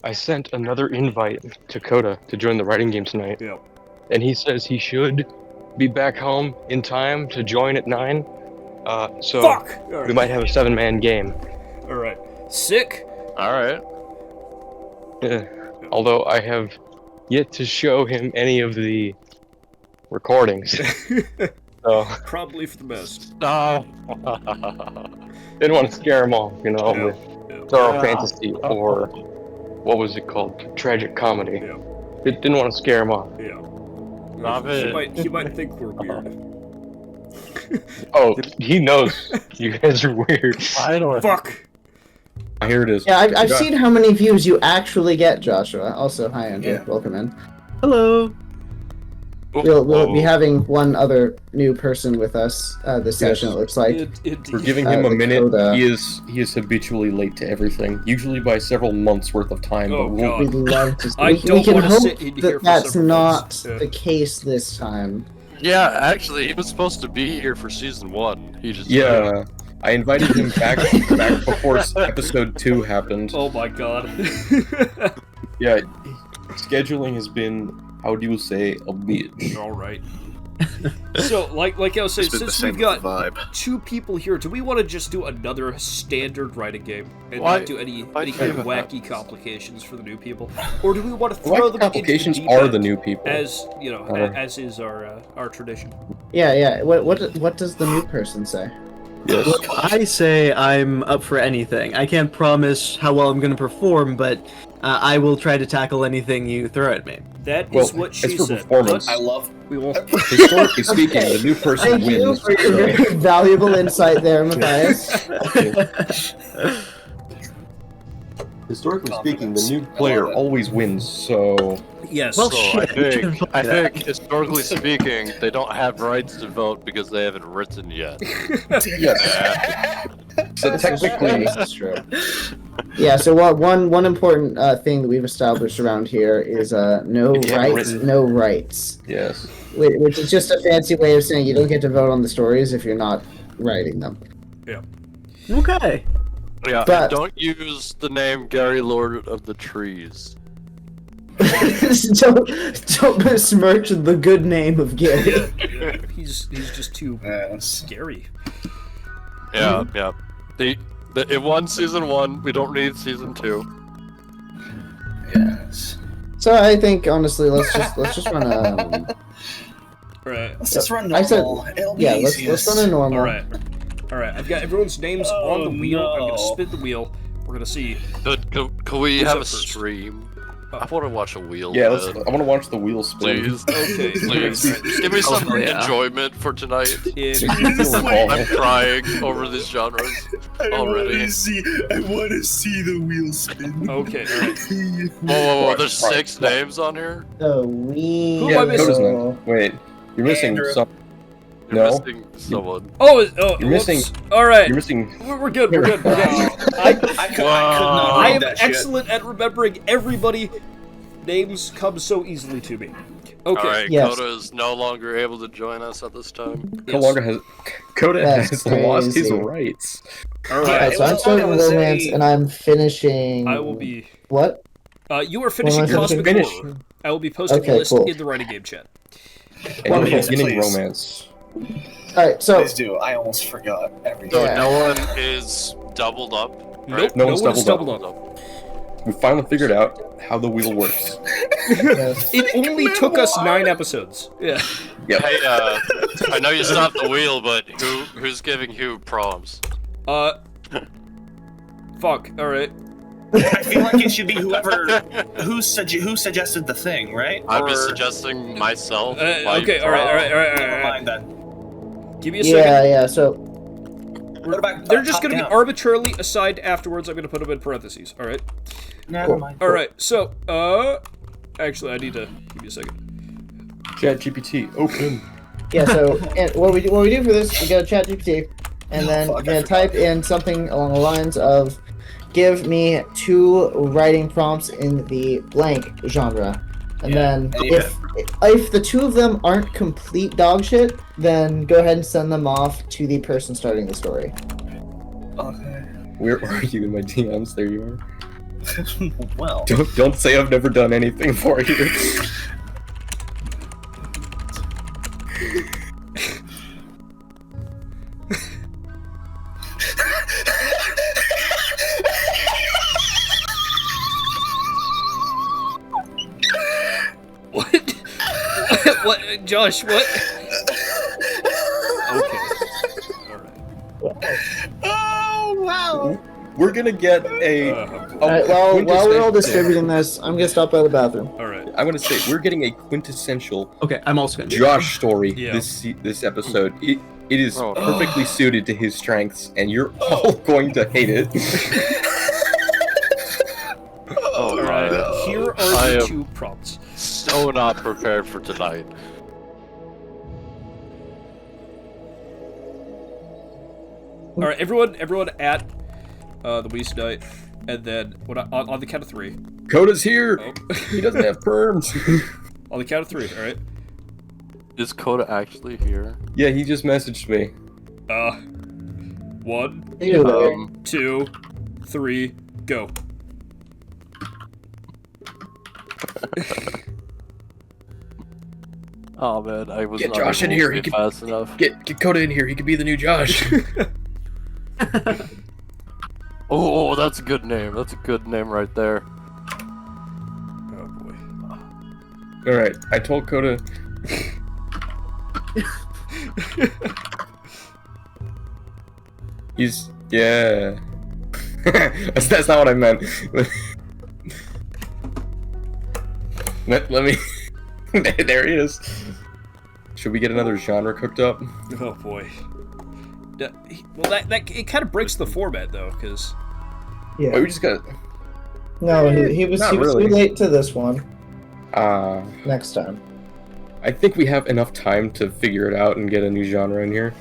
I sent another invite to Koda to join the writing game tonight. Yeah. And he says he should be back home in time to join at 9. So Fuck! All right. we might have a 7-man game. Alright. Sick. Alright. Yeah. Although I have yet to show him any of the recordings. So Probably for the best. No. didn't want to scare him off, you know, Yeah. with Yeah. thorough fantasy or what was it called? Tragic comedy. Yeah. Didn't want to scare him off. Yeah. Stop it. He might think we're weird. Oh, he knows you guys are weird. Finally. Fuck! Here it is. Yeah, I've seen how many views you actually get, Joshua. Also, hi, Andrew. Yeah. Welcome in. Hello. We'll be having one other new person with us this session, it looks like. We're giving him a the minute. Koda. He is habitually late to everything, usually by several months worth of time. Oh, but we'll, God. We'd love to I we don't can wanna hope sit in here that for that's several not months. Yeah. the case this time. Yeah, actually, he was supposed to be here for season 1. He just yeah, I invited him back before episode 2 happened. Oh my god. Yeah, scheduling has been, how do you say, a bitch. Alright. So, like I was saying, since we've got 2 people here, do we want to just do another standard writing game? And Why- not do any why kind do you of have wacky complications for the new people? Or do we want to Why throw them into complications the deep are end, the new people? as, you know, Uh-huh. as is our tradition? Yeah. What does the new person say? Yes. Look, I say I'm up for anything. I can't promise how well I'm going to perform, but I will try to tackle anything you throw at me. That Well, is what as she for said. performance- But I love. we will. Historically speaking, the new person Thank you wins. for your very valuable insight there, Matthias. Historically speaking, the new player always wins, so... Yes. Well, So shit. I think, historically speaking, they don't have rights to vote because they haven't written yet. Yes. So technically... This is true. Yeah, so one important thing that we've established around here is no If you haven't rights, written- no rights. Yes. Which is just a fancy way of saying you don't get to vote on the stories if you're not writing them. Okay. Yeah, But- and don't use the name Gary Lord of the Trees. don't besmirch the good name of Gary. He's just too Yes. scary. Yeah, yeah. It won season 1. We don't need season 2. Yes. So I think honestly, let's just run a Alright. Let's just run I said- normal. It'll be yeah. Let's easiest. run a normal. Alright. Alright, I've got everyone's names on the wheel. I'm gonna no. spin the wheel. We're gonna see. Could we Who's have up a first? stream? I want to watch a wheel. Yeah, man. I want to watch the wheel spin. Please. Okay. Please. Just give me some Oh, yeah. enjoyment for tonight. If I'm crying over these genres already. I want to see the wheel spin. okay, alright. Whoa, there's 6 names on here? So we. Who am Yeah, I missing? Koda's not. Wait, you're missing Andrew. some. You're No. missing someone. Oh, You're missing- Alright. You're missing. We're good. We're good. We're good. I could not I read am that shit. excellent at remembering everybody. Names come so easily to me. Okay. Alright, Yes. Koda is no longer able to join us at this time. No longer has. Koda That's has lost his crazy. rights. Alright. Alright, so I'm starting romance and I'm finishing. I will be. What? You are finishing Well, I'm Cosmic finish. Horror. I will be posting Okay, the list cool. in the writing game chat. And you're Wonderful. beginning Please. romance. Alright, so Please do. I almost forgot everything. So Yeah. no one is doubled up. Nope, No no one's one is doubled doubled up. We finally figured out how the wheel works. yes. It only took us 9 episodes. Yeah. Yep. Hey, I know you stopped the wheel, but who's giving who prompts? Fuck. Alright. I feel like it should be whoever who suggested the thing, right? I'd be Or- suggesting myself. Okay, alright. Never mind then. Give me a second. Yeah. So What about They're just top gonna be down? arbitrarily assigned afterwards. I'm gonna put them in parentheses. Alright. Never mind. Alright, so, actually, I need to give you a second. ChatGPT, open. yeah. So and what we do for this, we go to ChatGPT, and then fuck, we're I gonna forgot. type in something along the lines of, "Give me 2 writing prompts in the blank genre," and then and you if the 2 of them aren't complete dog shit, then go ahead and send them off to the person starting the story. Okay. Where are you in my DMs? There you are. Well. Don't say I've never done anything for you. What? What? Josh, what? Okay. Alright. Oh, wow. We're gonna get a. Alright, while we're all distributing this, I'm gonna stop by the bathroom. Alright. I'm gonna say we're getting a quintessential Okay, I'm also gonna. Josh story Yeah. this episode. It is Oh. perfectly suited to his strengths, and you're all going to hate it. Oh Alright. my. Here I are the am- 2 prompts. So not prepared for tonight. Alright, everyone at the Weast night, and then on the count of 3. Koda's here. Oh. He doesn't have perms. On the count of 3, alright? Is Koda actually here? Yeah, he just messaged me. 1, Either way. 2, 3, go. Oh man, I was Get not Josh in able here, to he be can- fast enough. Get Koda in here. He could be the new Josh. Oh, that's a good name. That's a good name right there. Oh boy. All right, I told Koda. Yeah. that's not what I meant. let me. There he is. Should we get another genre cooked up? Oh boy. Well, that it kind of breaks the format though, because Yeah. Wait, we just got. No, he was Not too really. late to this one. Uh, Next time. I think we have enough time to figure it out and get a new genre in here.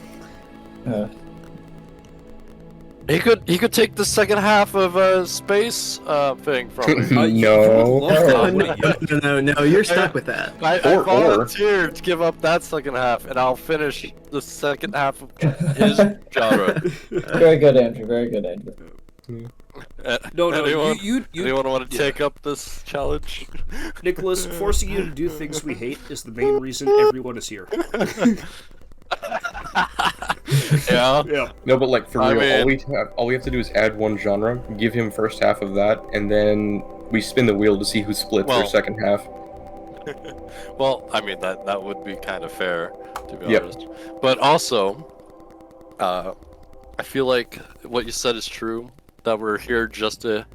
He could take the second half of space thing from me. No. No, you're stuck with that. I Or- volunteered to give up that second half, and I'll finish the second half of his genre. Very good, Andrew. Very good, Andrew. no, anyone, you anyone want to take up this challenge? Nicholas, forcing you to do things we hate is the main reason everyone is here. Yeah. Yeah. No, but like for I real, mean- all we have to do is add one genre, give him first half of that, and then we spin the wheel to see who splits Well- their second half. Well, I mean that would be kind of fair, to be Yep. honest. But also, I feel like what you said is true. That we're here just to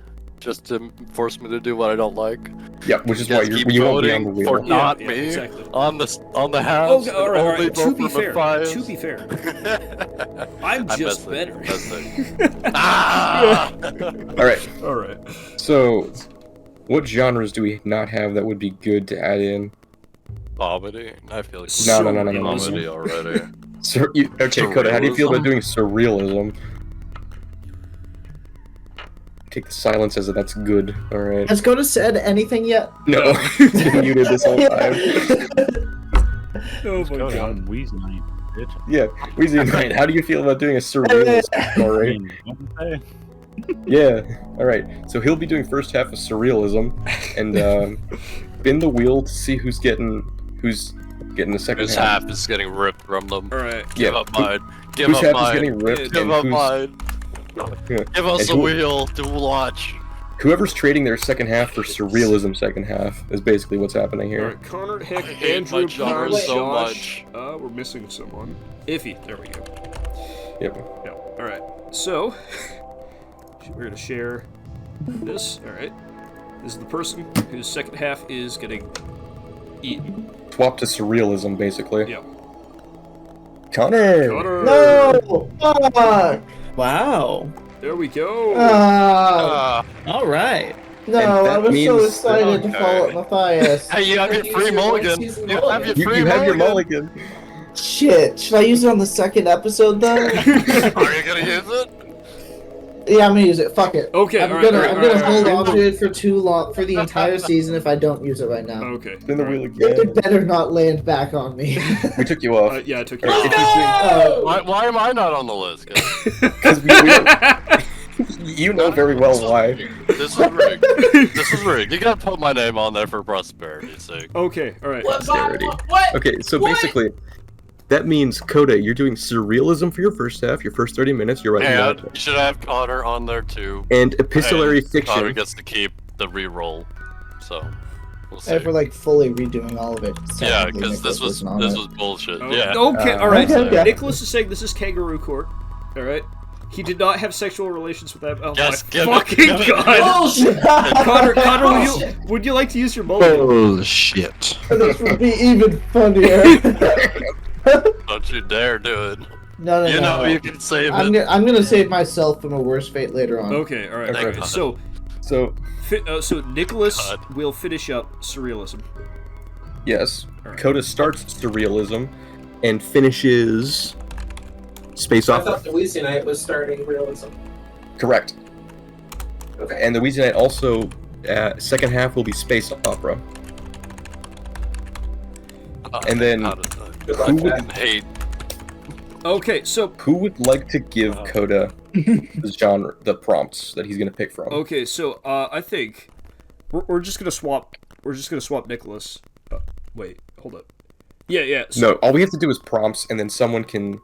force me to do what I don't like. Yeah, which is You why guys keep you won't be on the voting wheel. for not Yeah, me exactly. on the halves. Oh, and all right, all only right. vote To be for the fair, fives. to be fair, I'm just better. Ah! All right. All right. So, what genres do we not have that would be good to add in? Comedy. I feel like No. comedy already. Okay, Koda, how do you feel about doing surrealism? Take the silence as that's good. All right. Has Koda said anything yet? No, he's been muted this whole time. Oh my god. Wheezy night, bitch. Yeah, Weezy Knight, how do you feel about doing a surrealist story? Yeah. All right. So he'll be doing first half of surrealism, and spin the wheel to see who's getting the second His half. half is getting ripped from them. All right. Give Yeah. up mine. Give Whose up half mine. is getting ripped, Give and up who's, mine. yeah. Give us And a wheel to watch. Whoever's trading their second half for surrealism second half is basically what's happening All here. right. Connor, I Hick, hate Andrew, my genre Josh. so much. We're missing someone. Iffy. There we go. Yep. Yeah. All right. So we're gonna share this. All right. This is the person whose second half is getting eaten. Swap to surrealism, basically. Yeah. Connor! Connor. No! Fuck! Wow. There we go. All right. No, And I that was so means- excited to follow up Matthias. Hey, you have your free mulligan. You have your free You have your mulligan. mulligan. Shit, should I use it on the second episode though? Are you gonna use it? Yeah, I'm gonna use it. Fuck it. Okay, I'm alright, gonna alright, hold alright. on to it for too long for the entire season if I don't use it right now. Okay. Spin the all wheel right. again. It better not land back on me. We took you off. Yeah, I took you. Alright, off. Why am I not on the list, guys? Because you know very well why. This is rigged. This is rigged. You gotta put my name on there for prosperity's sake. Okay, all right. Posterity. What? Okay, so basically, that means Koda, you're doing surrealism for your first half, your first 30 minutes. You're writing And that. you should have Connor on there too. And epistolary And fiction. Connor gets to keep the re-roll. So we'll see. If we're like fully redoing all of it. Yeah, technically because this Nicholas was isn't on it. bullshit. Oh, Yeah. Okay, all right. Okay. Nicholas is saying this is kangaroo court. All right. He did not have sexual relations with that. Oh Yes, my give it, fucking give it. god! Bullshit! Connor, would you like to use your mulligan? Bullshit. This would be even funnier. Don't you dare do it. No, You know no. you can save I'm it. gonna save myself from a worse fate later on. Okay, all right. Okay. Okay. So, So, so Nicholas God. will finish up surrealism. yes, Alright. Koda starts surrealism and finishes space I opera. thought the Wednesday night was starting realism. Correct. Okay. And the Wednesday night also, second half will be space opera. And then Good luck, who Jack. would, hate. Okay, so who would like to give Koda the genre, the prompts that he's gonna pick from? I think we're just gonna swap. We're just gonna swap Nicholas. Wait, hold up. Yeah. So, No, all we have to do is prompts, and then someone can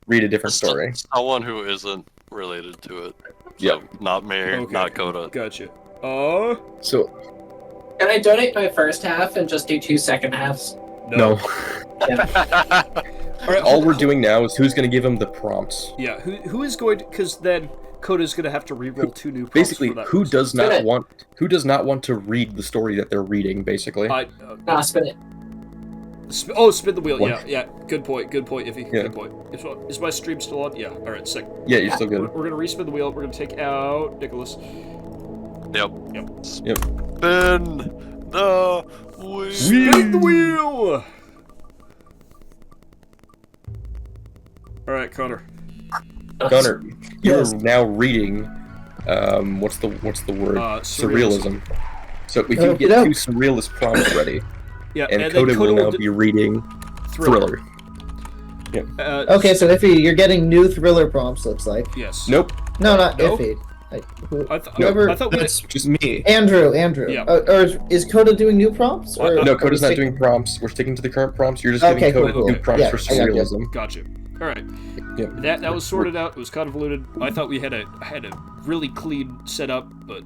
read a different story. Someone who isn't related to it. So, Yep. Not me, Okay. not Coda. Gotcha. So, Can I donate my first half and just do 2 second halves? no. All right. All we're doing now is who's gonna give him the prompts. Yeah. Who is going to? Because then Coda's gonna have to re-roll 2 new prompts Basically, for that who person. does not Good. want to read the story that they're reading, basically. Nah, spin it. Spin the wheel. What? Yeah. Good point, Iffy. Yeah. Good point. Is my stream still on? Yeah. All right. Sick. Yeah, you're still We're, good. we're gonna respin the wheel. We're gonna take out Nicholas. Yep. Yep. Spin the wheel. Spin the wheel. All right, Connor. Gunnar, you're Yes. now reading. What's the word? Surrealism. So if you Okie get doke. 2 surrealist prompts ready, Yeah, and then Koda will now do be reading thriller. Thriller. Okay, so Iffy, you're getting new thriller prompts. Looks like. Yes. Nope, No, not No? Iffy. I thought we had, That's just me. Andrew. Yeah. Or is Koda doing new prompts? Or no, are we Koda's not sticking- doing prompts. We're sticking to the current prompts. You're just Okay, giving Koda cool, new cool. prompts Yeah, for I got you. surrealism. Gotcha. All right. Yep. That was sorted out. It was convoluted. I thought we had a really clean setup, but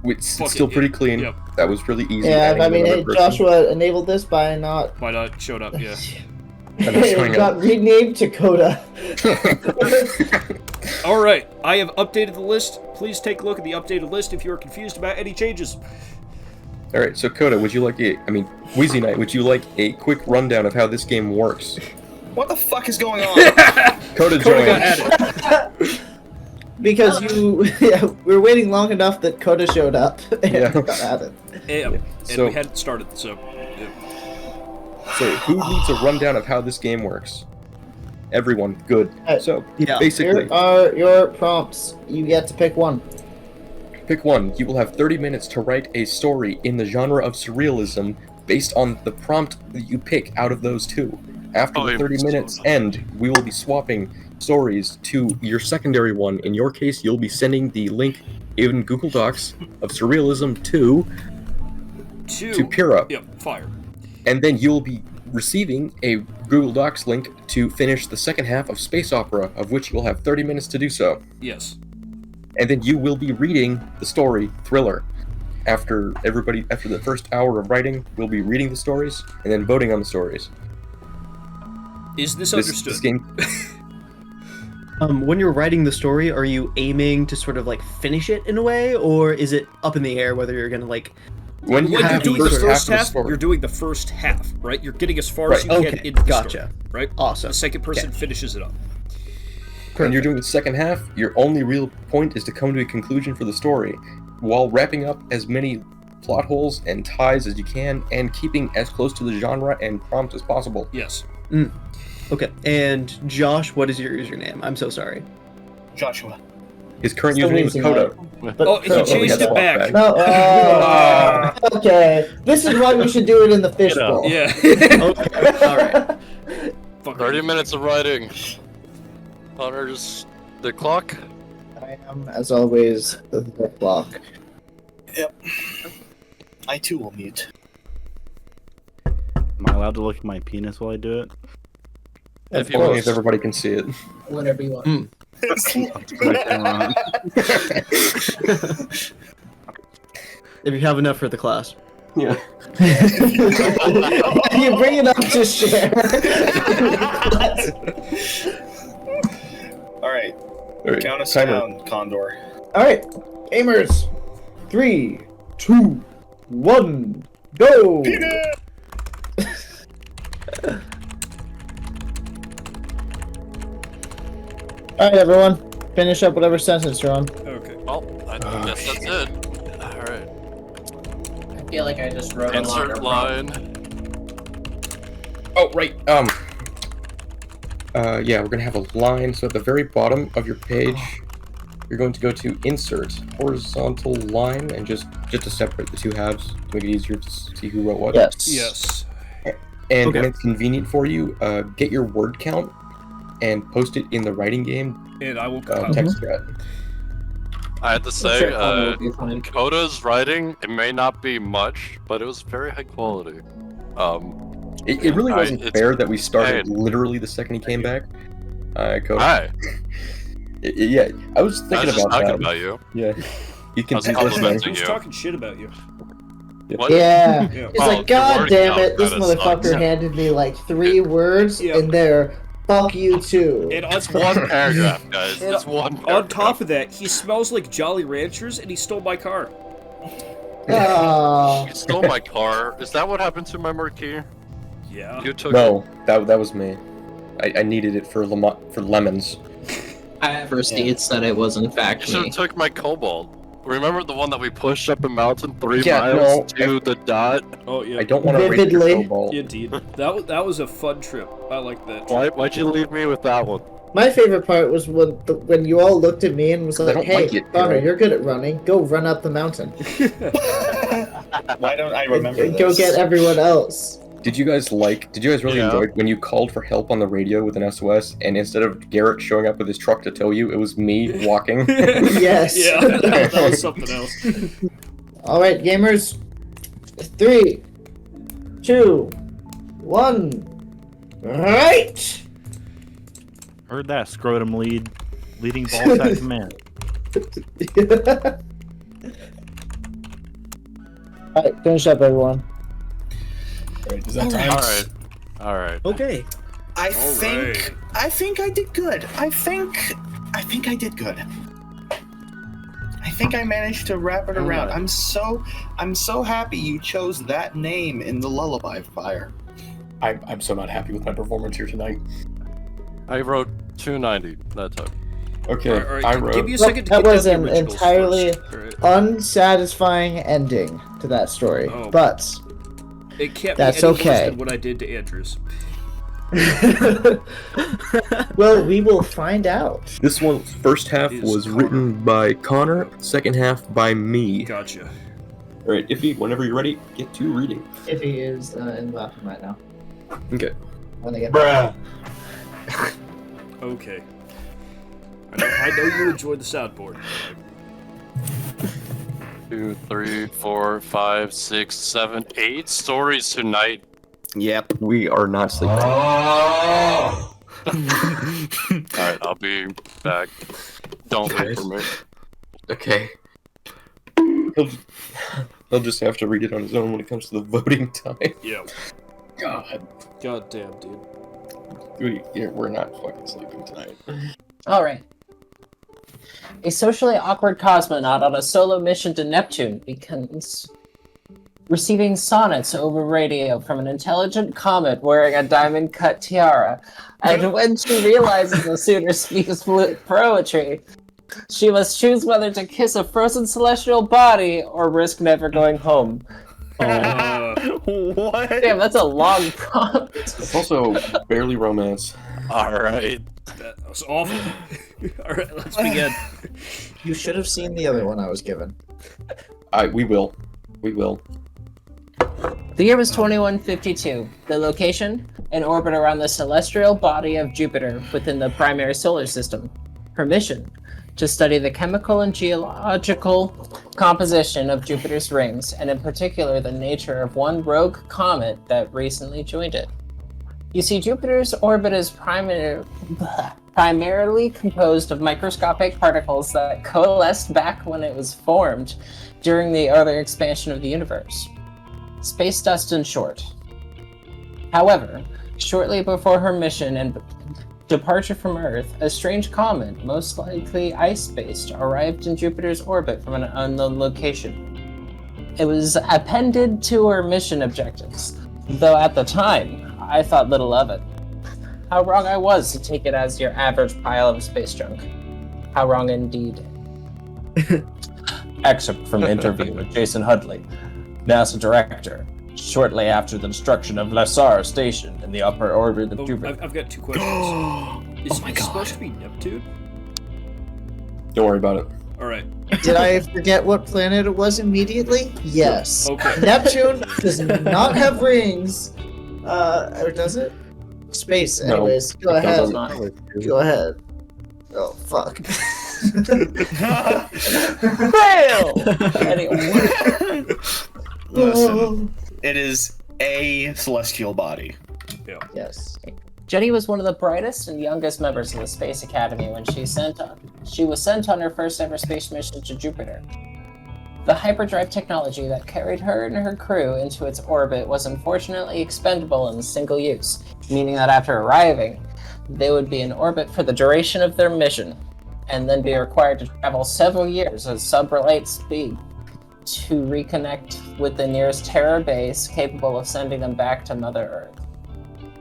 It's Fuck still it, pretty yeah. clean. Yep. That was really easy. Yeah, adding I mean, another person. Joshua enabled this by not. why not showed up? Yeah. And it's showing It got renamed to Koda. All right. I have updated the list. Please take a look at the updated list if you are confused about any changes. All right, so Koda, Wheezy Knight, would you like a quick rundown of how this game works? What the fuck is going on? Koda Coda got joins. added. Because we're waiting long enough that Koda showed up and Yeah. got added. And So- we hadn't started, so. Yeah. So who needs a rundown of how this game works? Everyone. Good. So Yeah. basically, Here are your prompts. You get to pick one. pick one. You will have 30 minutes to write a story in the genre of surrealism based on the prompt that you pick out of those 2. After the 30 minutes end, we will be swapping stories to your secondary one. In your case, you'll be sending the link in Google Docs of Surrealism 2 to Pura. Yep, fire. And then you'll be receiving a Google Docs link to finish the second half of Space Opera, of which you'll have 30 minutes to do so. Yes. And then you will be reading the story Thriller. After the first hour of writing, we'll be reading the stories and then voting on the stories. Is this This understood? game, When you're writing the story, are you aiming to sort of like finish it in a way, or is it up in the air whether you're gonna like? when you When you're have doing the the first first half of the half, story, you're doing the first half, right? You're getting as far as you Right. can Okay, into the gotcha. story, right? Awesome. The second person Okay. finishes it up. when you're doing the second half, your only real point is to come to a conclusion for the story, while wrapping up as many plot holes and ties as you can, and keeping as close to the genre and prompt as possible. Yes. Okay. And Josh, what is your username? I'm so sorry. Joshua. His current Still username is Wheezy Koda. But Oh, he Koda- changed it back. No, okay. This is why we should do it in the fishbowl. Yeah. Okay. All right. Fuck. 30 minutes of writing. Connor, just the clock. I am, as always, the block. Yep. I too will mute. Am I allowed to look at my penis while I do it? If As you long want. as everybody can see it. Whatever you want. If you have enough for the class. Yeah. You bring it up to share. Alright. Alright, Count us timer. down, Condor. Alright, gamers. 3, 2, 1, go! Alright, everyone. Finish up whatever sentence you're on. Okay. Well, I guess that's it. Alright. I feel like I just wrote a longer Insert prompt. line. Oh, right. Yeah, we're gonna have a line. So at the very bottom of your page, you're going to go to insert horizontal line and just to separate the two halves to make it easier to see who wrote what. Yes. Yes. And Okay. when it's convenient for you, get your word count and post it in the writing game And I will compile. text chat. I had to say, Sure, Connor will be fine. Koda's writing, it may not be much, but it was very high quality. It really wasn't it's- fair that we started hey. literally the second he came back. Koda. Hi, Yeah, I was I thinking was just about talking that. about you. Yeah, you can I was see complimenting Who's you. talking shit about you? What? Yeah. Yeah. It's Oh, like, your God word damn count it, this kinda motherfucker sucks. handed me like 3 words, Yeah. and they're, fuck you too. And It's one paragraph, guys. And It's one paragraph. on top of that, he smells like Jolly Ranchers, and he stole my car. Oh. You stole my car. Is that what happened to my marquee? Yeah. You took No, that was me. I needed it for lemons. I foreseen said it was in You fact should me. have took my cobalt. Remember the one that we pushed up a mountain 3 Yeah, miles no, to the dot? Oh yeah. I don't want to raise your Vividly. cobalt. Indeed. That was a fun trip. I like that. Why'd you leave me with that one? My favorite part was when you all looked at me and was I like, don't hey, like it, Connor, right? you're good at running. Go run up the mountain. Why don't I remember And this? go get everyone else. Did you guys really Yeah. enjoy when you called for help on the radio with an SOS, and instead of Garrett showing up with his truck to tow you, it was me walking? Yes. Yeah, that was something else. Alright, gamers. 3, 2, 1. Right! Heard that scrotum leading ball sack command. Alright, finish up, everyone. Alright, is that time? Alright. Okay. I Alright. think I did good. I think I did good. I think I managed to wrap it around. I'm so happy you chose that name in the lullaby fire. I'm so not happy with my performance here tonight. I wrote 290 that time. Okay, All right, I give wrote. me a second to That get was down the an originals entirely first. All right. unsatisfying ending to that story. Oh. But It can't That's be any worse okay. than what I did to Andrews. well, we will find out. This one's first half Is was Connor. written by Connor, second half by me. Gotcha. All right, Iffy, whenever you're ready, get to reading. If he is in the bathroom right now. Okay. When they get Okay. I know you enjoyed the soundboard. 2, 3, 4, 5, 6, 7, 8 stories tonight. Yep. We are not sleeping. Alright, I'll be back. Don't wait for me. Okay. He'll just have to read it on his own when it comes to the voting time. Yeah. God. God damn, dude. We're not fucking sleeping tonight. Alright. A socially awkward cosmonaut on a solo mission to Neptune begins receiving sonnets over radio from an intelligent comet wearing a diamond-cut tiara. And when she realizes the suitor speaks fluent poetry, she must choose whether to kiss a frozen celestial body or risk never going home. What? Damn, that's a long prompt. It's also barely romance. Alright. That was awful. Alright, let's begin. You should have seen the other one I was given. We will. We will. The year was 2152. The location? An orbit around the celestial body of Jupiter within the primary solar system. Her mission? to study the chemical and geological composition of Jupiter's rings, and in particular the nature of one rogue comet that recently joined it. You see, Jupiter's orbit is primarily composed of microscopic particles that coalesced back when it was formed during the earlier expansion of the universe. Space dust in short. However, shortly before her mission and departure from Earth, a strange comet, most likely ice-based, arrived in Jupiter's orbit from an unknown location. It was appended to her mission objectives, though at the time, I thought little of it. How wrong I was to take it as your average pile of space junk. How wrong indeed. Excerpt from interview with Jason Hudley, NASA director, shortly after the destruction of Lasar Station in the upper orbit of Jupiter. I've got 2 questions. Is it supposed to be Neptune? Don't worry about it. All right. Did I forget what planet it was immediately? Yes. Okay. Neptune does not have rings. Or does it? Space, anyways. Go ahead. Go ahead. Oh, fuck. Fail! Anyway. Listen, it is a celestial body. Yeah. Yes. Jenny was one of the brightest and youngest members of the Space Academy when she was sent on her first ever space mission to Jupiter. The hyperdrive technology that carried her and her crew into its orbit was unfortunately expendable in single use, meaning that after arriving, they would be in orbit for the duration of their mission, and then be required to travel several years at sublight speed to reconnect with the nearest Terra base capable of sending them back to Mother Earth.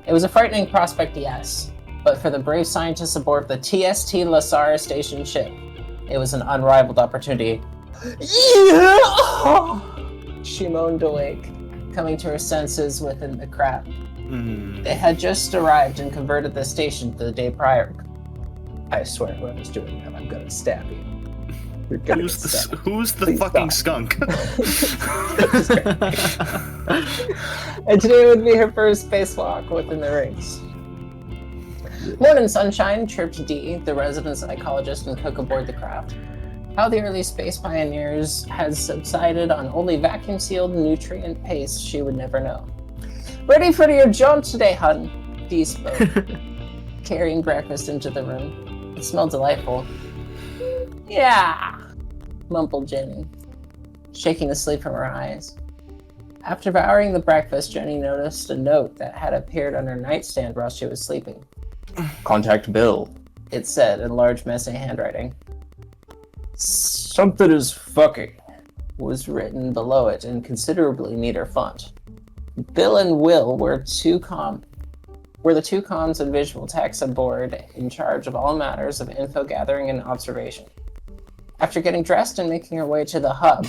It was a frightening prospect, yes, but for the brave scientists aboard the TST Lasara station ship, it was an unrivaled opportunity. Yeah! She moaned awake, coming to her senses within the crowd. They had just arrived and converted the station the day prior. I swear, whoever's doing that, I'm gonna stab you. You're gonna Who's the stab me. who's the Please fucking stop. skunk? And today would be her first spacewalk within the rings. Morning sunshine, chirped Dee, the resident psychologist and cook aboard the craft. How the early space pioneers had subsided on only vacuum-sealed nutrient paste she would never know. Ready for your jaunt today, hun, Dee spoke, carrying breakfast into the room. It smelled delightful. Yeah, mumbled Jenny, shaking the sleep from her eyes. After devouring the breakfast, Jenny noticed a note that had appeared on her nightstand while she was sleeping. Contact Bill, it said in large, messy handwriting. Something is fucking, was written below it in considerably neater font. Bill and Will were the two comms and visual techs aboard in charge of all matters of info gathering and observation. After getting dressed and making her way to the hub,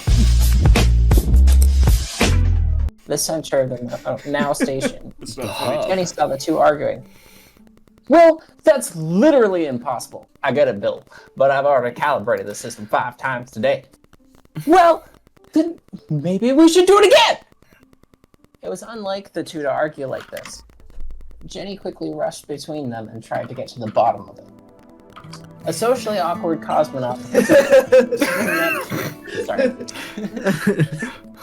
the center of the now station, Jenny saw the two arguing. Well, that's literally impossible. I get it, Bill, but I've already calibrated the system 5 times today. Well, then maybe we should do it again! It was unlike the two to argue like this. Jenny quickly rushed between them and tried to get to the bottom of it. A socially awkward cosmonaut. Sorry.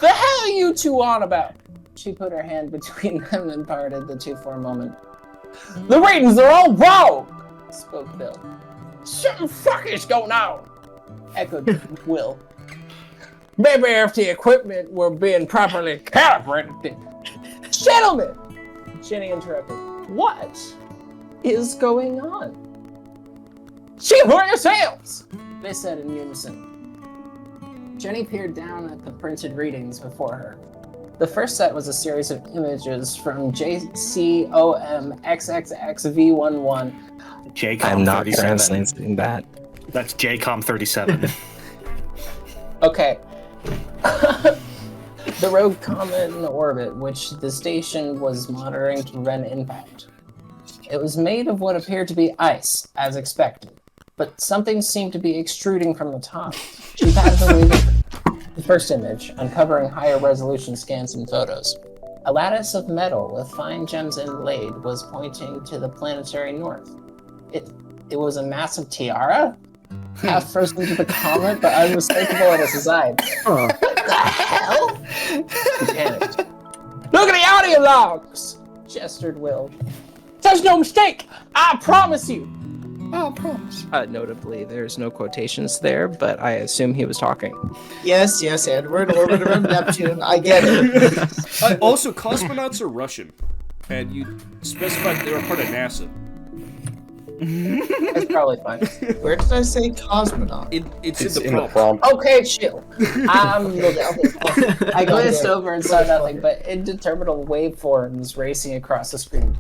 The hell are you two on about? She put her hand between them and parted the two for a moment. The ratings are all wrong! Spoke Bill. Something fuckish going on! Echoed Will. Maybe if the equipment were being properly calibrated. Gentlemen! Jenny interrupted. What is going on? See for yourselves! They said in unison. Jenny peered down at the printed readings before her. The first set was a series of images from JCOMXXXV11. JCOM I'm not 37. translating that. That's JCOM 37. Okay. The rogue comet in orbit, which the station was monitoring to prevent impact. It was made of what appeared to be ice, as expected, but something seemed to be extruding from the top. She patted away the first image, uncovering higher resolution scans and photos. A lattice of metal with fine gems inlaid was pointing to the planetary north. It was a massive tiara? half frozen into the comet, but unmistakable at his side. What the hell? He panicked. Look at the audio logs! Gestured Will. There's no mistake! I promise you! Oh, promise. Notably, there's no quotations there, but I assume he was talking. Yes, Edward, orbit around Neptune. I get it. Also, cosmonauts are Russian, and you specified they were part of NASA. That's probably fine. Where did I say cosmonaut? It's It's in the in prompt. the prompt. Okay, chill. I glanced over and saw nothing but indeterminate waveforms racing across the screen.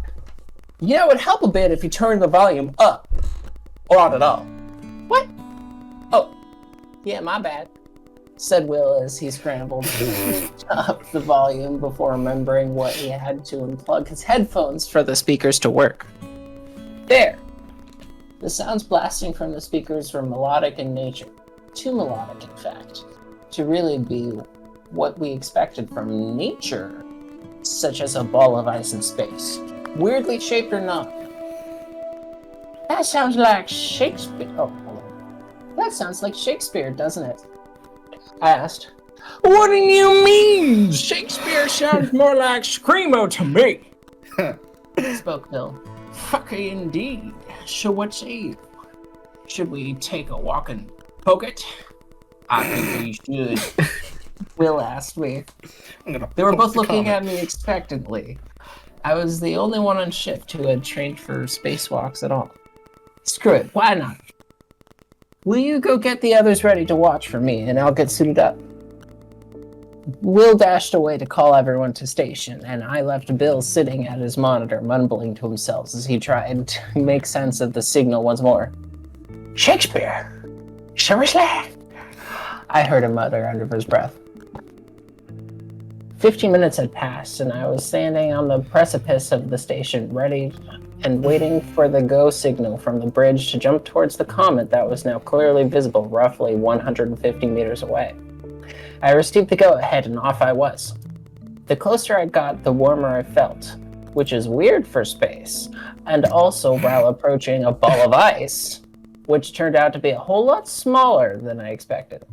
You know, it would help a bit if you turned the volume up. Or not at all. What? Oh, yeah, my bad, said Will as he scrambled to up the volume before remembering what he had to unplug his headphones for the speakers to work. There. The sounds blasting from the speakers were melodic in nature. Too melodic, in fact, to really be what we expected from nature, such as a ball of ice in space, weirdly shaped or not. That sounds like Shakespeare. Oh, hold on. That sounds like Shakespeare, doesn't it? I asked. What do you mean? Shakespeare sounds more like Screamo to me, spoke Bill. Fucky indeed. So what say you? Should we take a walk and poke it? I think we should. Will asked me. They were both looking at me expectantly. I was the only one on shift who had trained for spacewalks at all. Screw it, why not? Will you go get the others ready to watch for me, and I'll get suited up? Will dashed away to call everyone to station, and I left Bill sitting at his monitor, mumbling to himself as he tried to make sense of the signal once more. Shakespeare? Seriously? I heard him mutter under his breath. 15 minutes had passed, and I was standing on the precipice of the station, ready and waiting for the go signal from the bridge to jump towards the comet that was now clearly visible roughly 150 meters away. I received the go-ahead and off I was. The closer I got, the warmer I felt, which is weird for space, and also while approaching a ball of ice, which turned out to be a whole lot smaller than I expected.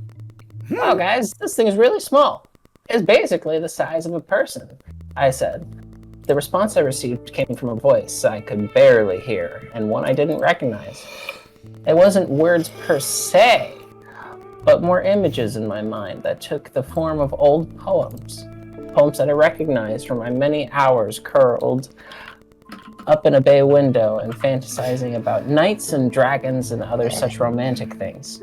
Oh guys, this thing is really small. It's basically the size of a person, I said. The response I received came from a voice I could barely hear, and one I didn't recognize. It wasn't words per se, but more images in my mind that took the form of old poems that I recognized from my many hours curled up in a bay window and fantasizing about knights and dragons and other such romantic things.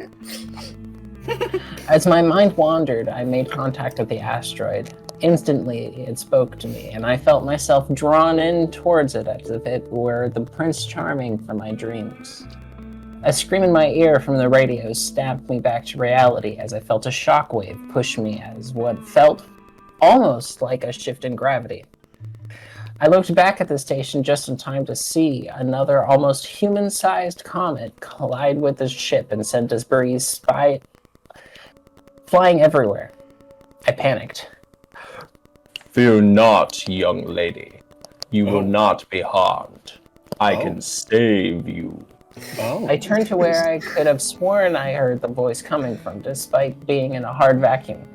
As my mind wandered, I made contact with the asteroid. Instantly, it spoke to me, and I felt myself drawn in towards it as if it were the Prince Charming from my dreams. A scream in my ear from the radio stabbed me back to reality as I felt a shockwave push me as what felt almost like a shift in gravity. I looked back at the station just in time to see another almost human-sized comet collide with the ship and send debris flying everywhere. I panicked. Fear not, young lady. You will not be harmed. I can save you. I turned to where I could have sworn I heard the voice coming from, despite being in a hard vacuum.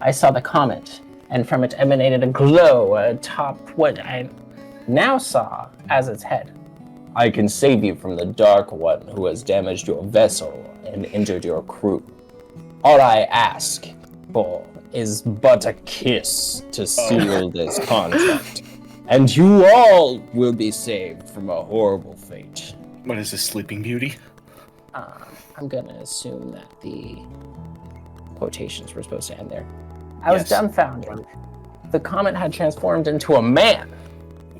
I saw the comet, and from it emanated a glow atop what I now saw as its head. I can save you from the Dark One who has damaged your vessel and injured your crew. All I ask for is but a kiss to seal this contract, and you all will be saved from a horrible fate. What is this, Sleeping Beauty? I'm gonna assume that the quotations were supposed to end there. I was dumbfounded. The comet had transformed into a man.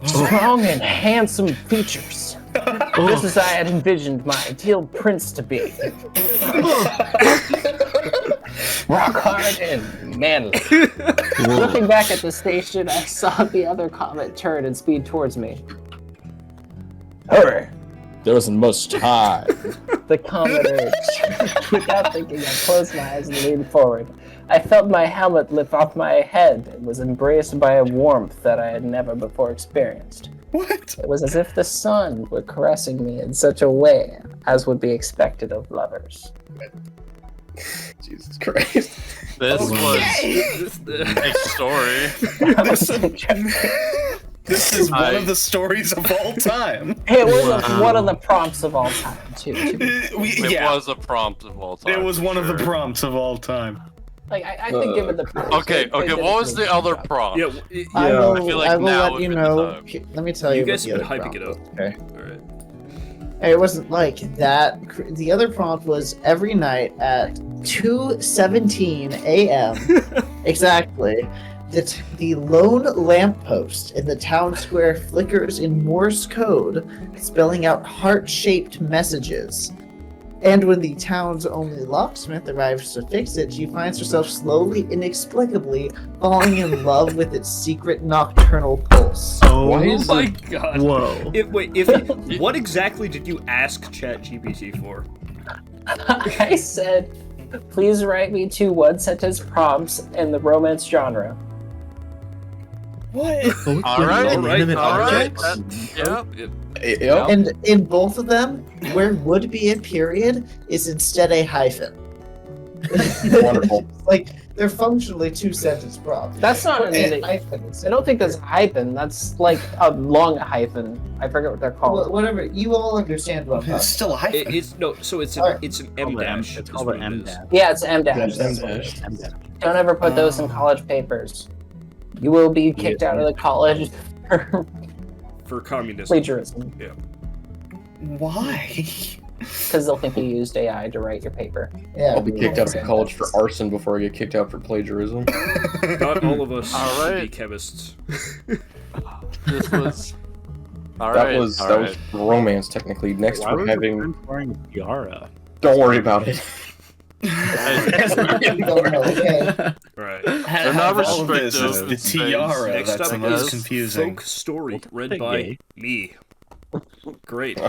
Strong and handsome features. Just as I had envisioned my ideal prince to be. Rock hard and manly. Looking back at the station, I saw the other comet turn and speed towards me. Hurry! There isn't much time. The comet urged. Without thinking, I closed my eyes and leaned forward. I felt my helmet lift off my head and was embraced by a warmth that I had never before experienced. What? It was as if the sun were caressing me in such a way as would be expected of lovers. Jesus Christ. This Okay. was a story. This is one of the stories of all time. It was one of the prompts of all time, too. It was a prompt of all time. It was one of the sure. prompts of all time. Like, I think given the prompts... Okay, they did what a was pretty the other good job. prompt? Yeah, I Yeah. will, I feel like I will now let would you be the know. time. Let me tell you. you guys what have the been other hyping it prompt up. was, Okay. Alright. It wasn't like that. The other prompt was every night at 2:17 a.m. exactly. The lone lamppost in the town square flickers in Morse code, spelling out heart-shaped messages. And when the town's only locksmith arrives to fix it, she finds herself slowly, inexplicably falling in love with its secret nocturnal pulse. Oh, Oh my god. Whoa. What exactly did you ask ChatGPT for? I said, please write me 2 one-sentence prompts in the romance genre. What? All right, Inanimate all right. objects? Yep. Yep. And in both of them, where would be a period is instead a hyphen. Wonderful. Like, they're functionally 2-sentence prompts. That's not an And easy hyphen. I don't think that's a hyphen. That's like a long hyphen. I forget what they're called. Whatever, you all understand what I'm It's talking still a hyphen. It's no, so it's an Alright. it's an M dash. It's is called what an it M is. dash. Yeah, it's M dash. about. That's what it is. M dash. Don't ever put those in college papers. You will be kicked out of the college for For communism. plagiarism Why? because they'll think you used AI to write your paper. Yeah. I'll be kicked out of college for arson before I get kicked out for plagiarism. Not all of us All should be right. chemists. This was. All That right. was all that right. was romance technically. Next Why we're was having. your friend wearing a tiara? Don't worry about it. Okay. Right. They're not Out of all of this restrictive. is the It's tiara Next that's up the most is confusing. folk story read take by gay. me. Great.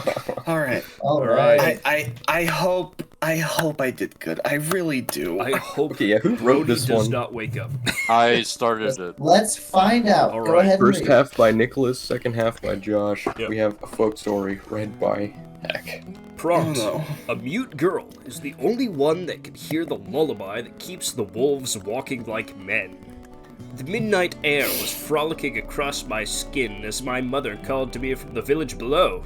All right. All right. right. I hope I did good. I really do. I hope Okay, yeah, who wrote Brody this does one? not wake up. I started it. Let's find out. All Go right. ahead and First read. half by Nicholas, second half by Josh. Yep. We have a folk story read by Heck. Prompt. Oh, A mute girl is the only one that can hear the lullaby that keeps the wolves walking like men. The midnight air was frolicking across my skin as my mother called to me from the village below.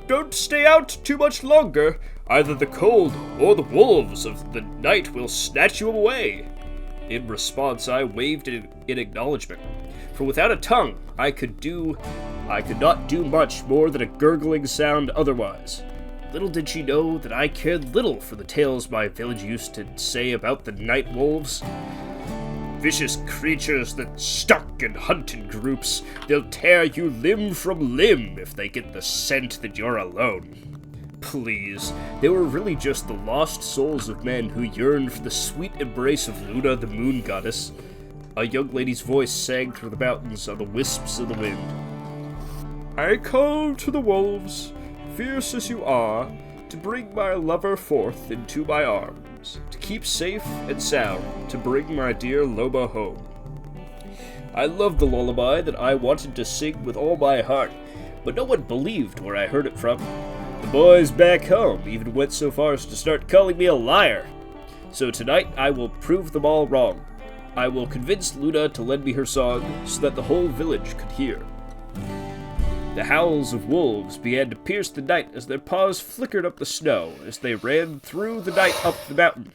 Don't stay out too much longer. Either the cold or the wolves of the night will snatch you away. In response, I waved in acknowledgement. For without a tongue, I could not do much more than a gurgling sound otherwise. Little did she know that I cared little for the tales my village used to say about the night wolves. Vicious creatures that stalk and hunt in groups. They'll tear you limb from limb if they get the scent that you're alone. Please, they were really just the lost souls of men who yearned for the sweet embrace of Luna, the moon goddess. A young lady's voice sang through the mountains on the wisps of the wind. I call to the wolves, fierce as you are, to bring my lover forth into my arms, to keep safe and sound, to bring my dear Loba home. I loved the lullaby that I wanted to sing with all my heart, but no one believed where I heard it from. The boys back home even went so far as to start calling me a liar. So tonight I will prove them all wrong. I will convince Luna to lend me her song so that the whole village could hear. The howls of wolves began to pierce the night as their paws flickered up the snow as they ran through the night up the mountain.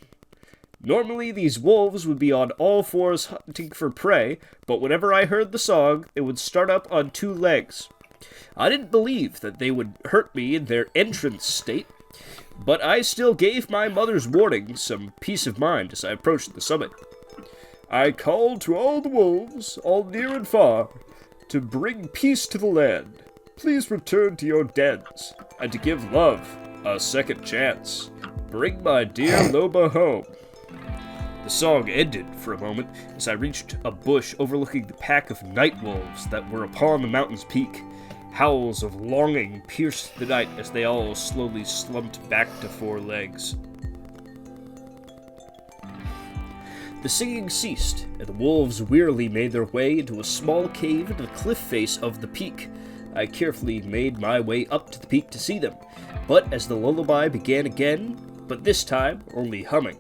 Normally these wolves would be on all fours hunting for prey, but whenever I heard the song, they would start up on 2 legs. I didn't believe that they would hurt me in their entrance state, but I still gave my mother's warning some peace of mind as I approached the summit. I called to all the wolves, all near and far, to bring peace to the land. Please return to your dens, and to give love a second chance. Bring my dear Loba home. The song ended for a moment as I reached a bush overlooking the pack of night wolves that were upon the mountain's peak. Howls of longing pierced the night as they all slowly slumped back to 4 legs. The singing ceased, and the wolves wearily made their way into a small cave into the cliff face of the peak. I carefully made my way up to the peak to see them, but as the lullaby began again, but this time only humming.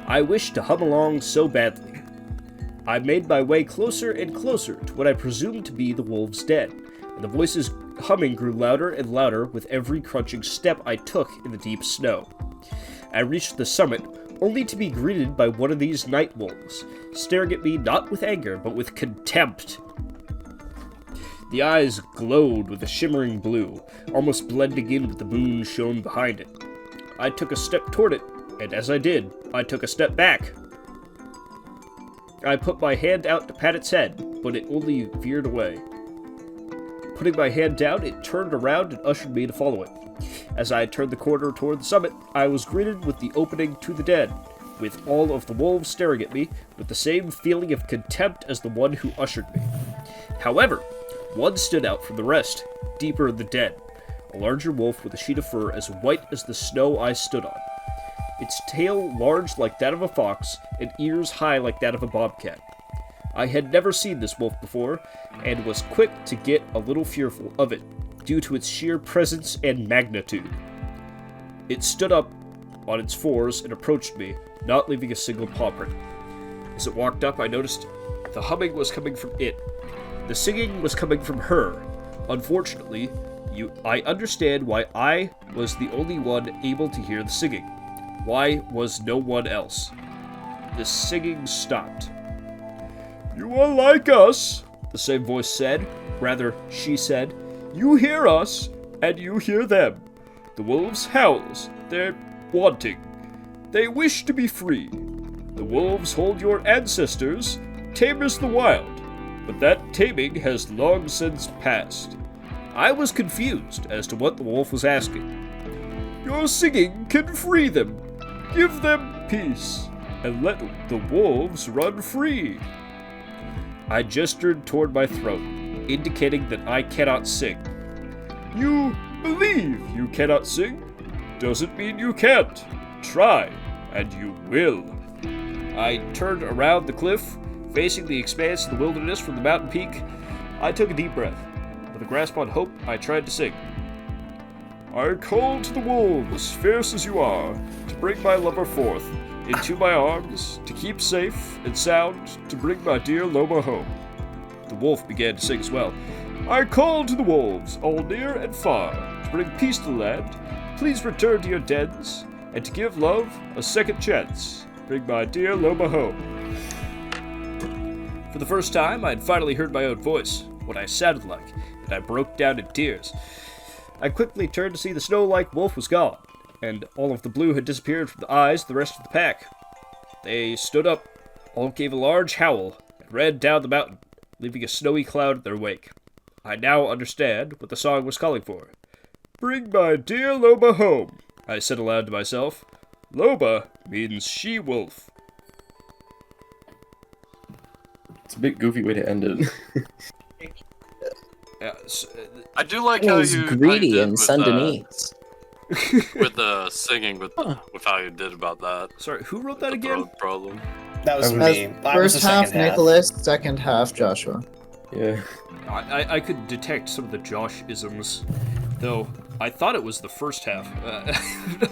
I wished to hum along so badly. I made my way closer and closer to what I presumed to be the wolves' den, and the voices humming grew louder and louder with every crunching step I took in the deep snow. I reached the summit, only to be greeted by one of these night wolves, staring at me not with anger, but with contempt. The eyes glowed with a shimmering blue, almost blending in with the moon shone behind it. I took a step toward it, and as I did, I took a step back. I put my hand out to pat its head, but it only veered away. Putting my hand down, it turned around and ushered me to follow it. As I turned the corner toward the summit, I was greeted with the opening to the den, with all of the wolves staring at me with the same feeling of contempt as the one who ushered me. However, one stood out from the rest, deeper in the den, a larger wolf with a sheet of fur as white as the snow I stood on. Its tail large like that of a fox, and ears high like that of a bobcat. I had never seen this wolf before, and was quick to get a little fearful of it, due to its sheer presence and magnitude. It stood up on its fours and approached me, not leaving a single paw print. As it walked up, I noticed the humming was coming from it. The singing was coming from her. Unfortunately, I understand why I was the only one able to hear the singing. Why was no one else? The singing stopped. "You are like us," the same voice said. Rather, she said, "You hear us, and you hear them. The wolves howls. They're wanting. They wish to be free. The wolves hold your ancestors, tamers the wild, but that taming has long since passed." I was confused as to what the wolf was asking. "Your singing can free them. Give them peace, and let the wolves run free." I gestured toward my throat, indicating that I cannot sing. "You believe you cannot sing? Doesn't mean you can't. Try, and you will." I turned around the cliff, facing the expanse of the wilderness from the mountain peak. I took a deep breath. With a grasp on hope, I tried to sing. "I call to the wolves, fierce as you are, to bring my lover forth, into my arms, to keep safe and sound, to bring my dear Loma home." The wolf began to sing as well. "I call to the wolves, all near and far, to bring peace to the land. Please return to your dens, and to give love a second chance. Bring my dear Loma home." For the first time, I had finally heard my own voice, what I sounded like, and I broke down in tears. I quickly turned to see the snow-like wolf was gone, and all of the blue had disappeared from the eyes of the rest of the pack. They stood up, all gave a large howl, and ran down the mountain, leaving a snowy cloud in their wake. I now understand what the song was calling for. "Bring my dear Loma home," I said aloud to myself. Loma means she-wolf. It's a bit goofy way to end it. I do like It how was you greedy did and with, Sundanese. with the singing with how you did about that. Sorry, who wrote that The again? throat problem. That was That me. I was First the half second half. Nicholas, second half Joshua. Yeah. I could detect some of the Josh-isms, though I thought it was the first half.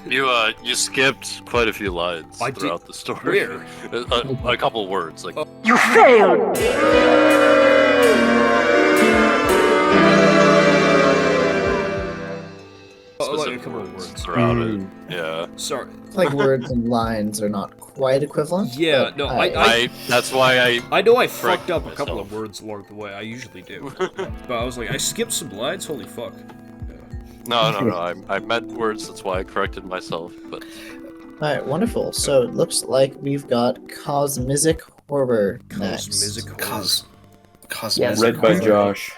You skipped quite a few lines I did- throughout the story. Where? A couple words, like You failed! Oh, like a specific couple of words words. throughout it. Yeah. Sorry. Like words and lines are not quite equivalent. Yeah, but no, That's why I know I Correct fucked up a couple of myself. words along the way. I usually do. But I was like, I skipped some lines? Holy fuck. No. I meant words. That's why I corrected myself. But Alright, wonderful. So it looks like we've got Cosmic Horror next. Cosmic horror. Cosmic Yes. Read by horror. Josh.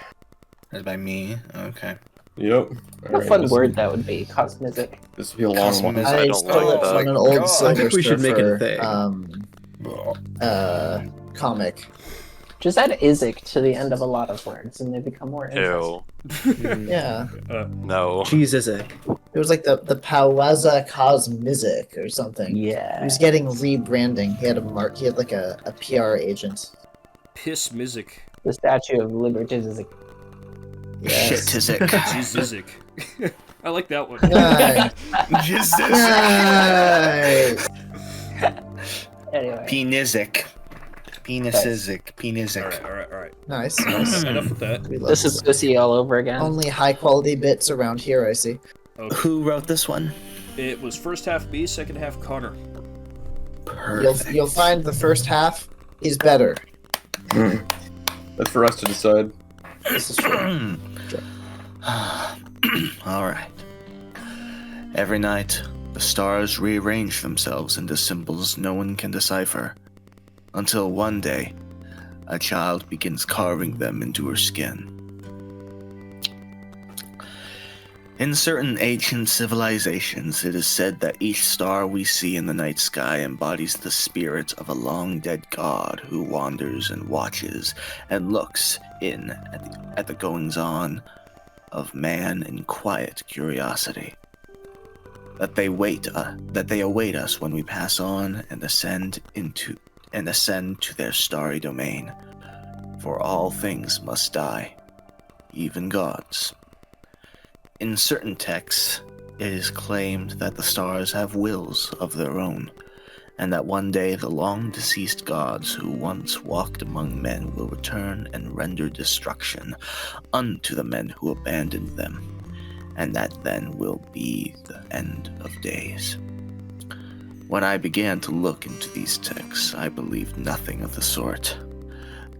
Read by me. Okay. Yep. What a Alright, fun this- word that would be, cosmic. This will be a long one. Cosmic- I I don't stole like it that. from an old God. Silver I think we should make it a Surfer, thing. comic. Just add isic to the end of a lot of words, and they become more interesting. ew, Yeah. no. Cheese is it. It was like the Pawaza Cosmic or something. He Yeah. was getting rebranding. He had he had like a PR agent. Piss music. The Statue of Liberty is Yes. Shit-tizik. Jizizik. I like that one. Nice. Jizizik. Nice. Anyway. Penizic. Penisizic. Penisic. All right. Nice. Nice. Enough with that. We love This is Sissy all over again. only high quality bits around here, I see. Okay. Who wrote this one? It was first half B, second half Connor. Perfect. You'll find the first half is better. That's for us to decide. This is true. All right. Every night, the stars rearrange themselves into symbols no one can decipher, until one day, a child begins carving them into her skin. In certain ancient civilizations, it is said that each star we see in the night sky embodies the spirit of a long-dead god who wanders and watches and looks in at the goings-on of man in quiet curiosity. That they await us when we pass on and ascend to their starry domain. For all things must die, even gods. In certain texts, it is claimed that the stars have wills of their own, and that one day the long-deceased gods who once walked among men will return and render destruction unto the men who abandoned them, and that then will be the end of days. When I began to look into these texts, I believed nothing of the sort.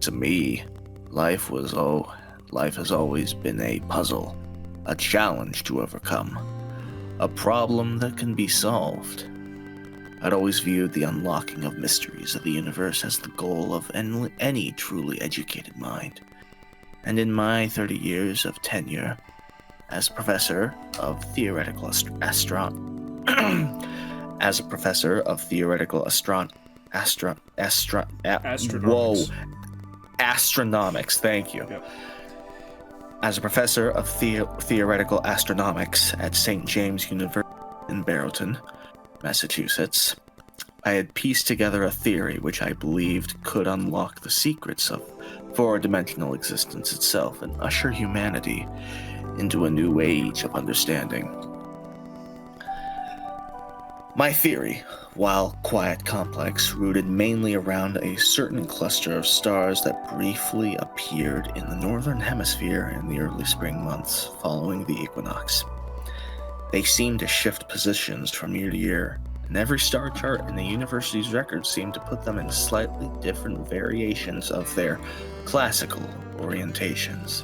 To me, life has always been a puzzle, a challenge to overcome, a problem that can be solved. I'd always viewed the unlocking of mysteries of the universe as the goal of any truly educated mind. And in my 30 years of tenure as professor of theoretical astronomics, thank you. Yep. As a professor of theoretical astronomics at St. James University in Barrowton, Massachusetts, I had pieced together a theory which I believed could unlock the secrets of four-dimensional existence itself and usher humanity into a new age of understanding. My theory, while quite complex, rooted mainly around a certain cluster of stars that briefly appeared in the northern hemisphere in the early spring months following the equinox. They seemed to shift positions from year to year, and every star chart in the university's records seemed to put them in slightly different variations of their classical orientations.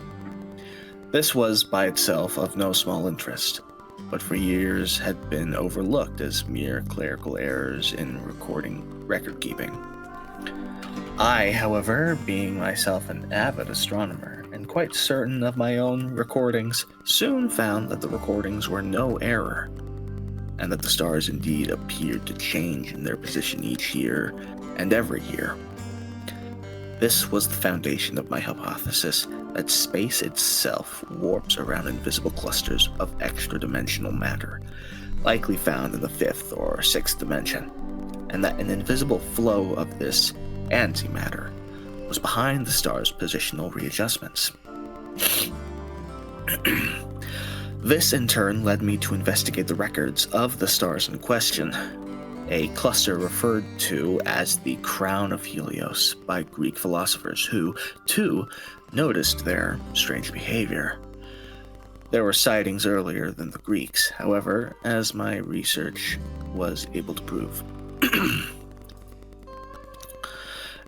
This was by itself of no small interest, but for years had been overlooked as mere clerical errors in record keeping. I, however, being myself an avid astronomer and quite certain of my own recordings, soon found that the recordings were no error, and that the stars indeed appeared to change in their position each year and every year. This was the foundation of my hypothesis that space itself warps around invisible clusters of extra-dimensional matter, likely found in the fifth or sixth dimension, and that an invisible flow of this antimatter was behind the stars' positional readjustments. This in turn led me to investigate the records of the stars in question, a cluster referred to as the Crown of Helios by Greek philosophers who, too, noticed their strange behavior. There were sightings earlier than the Greeks, however, as my research was able to prove.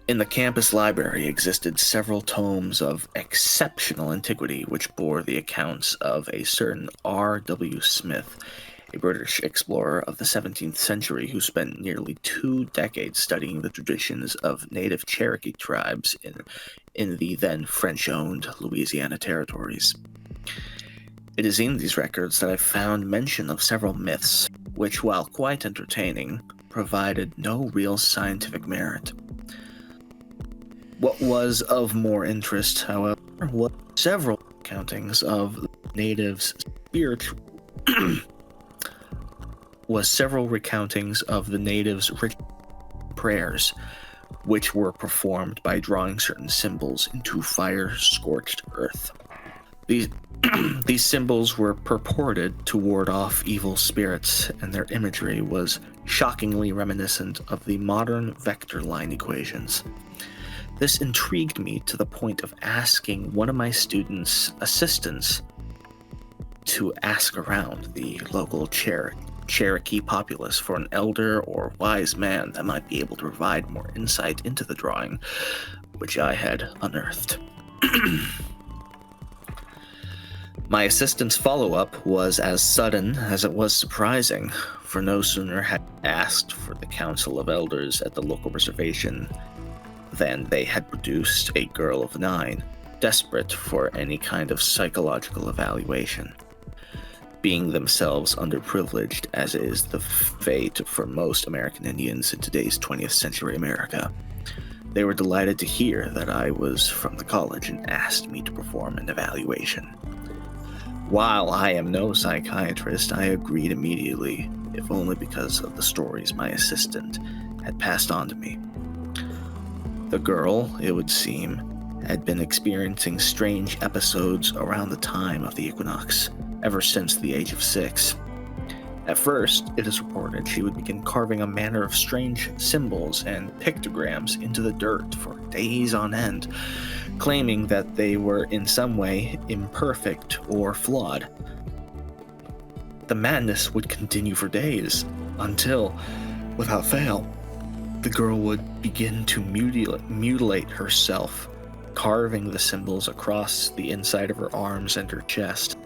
In the campus library existed several tomes of exceptional antiquity which bore the accounts of a certain R.W. Smith, a British explorer of the 17th century who spent nearly 2 decades studying the traditions of native Cherokee tribes in the then French-owned Louisiana territories. It is in these records that I found mention of several myths, which, while quite entertaining, provided no real scientific merit. What was of more interest, however, was several recountings of the natives' ritual prayers, which were performed by drawing certain symbols into fire-scorched earth. These symbols were purported to ward off evil spirits, and their imagery was shockingly reminiscent of the modern vector line equations. This intrigued me to the point of asking one of my students' assistants to ask around the local Cherokee populace for an elder or wise man that might be able to provide more insight into the drawing, which I had unearthed. My assistant's follow-up was as sudden as it was surprising, for no sooner had I asked for the Council of Elders at the local reservation than they had produced a girl of 9, desperate for any kind of psychological evaluation. Being themselves underprivileged, as is the fate for most American Indians in today's 20th century America, they were delighted to hear that I was from the college and asked me to perform an evaluation. While I am no psychiatrist, I agreed immediately, if only because of the stories my assistant had passed on to me. The girl, it would seem, had been experiencing strange episodes around the time of the equinox, ever since the age of 6. At first, it is reported she would begin carving a manner of strange symbols and pictograms into the dirt for days on end, claiming that they were in some way imperfect or flawed. The madness would continue for days, until, without fail, the girl would begin to mutilate herself, carving the symbols across the inside of her arms and her chest.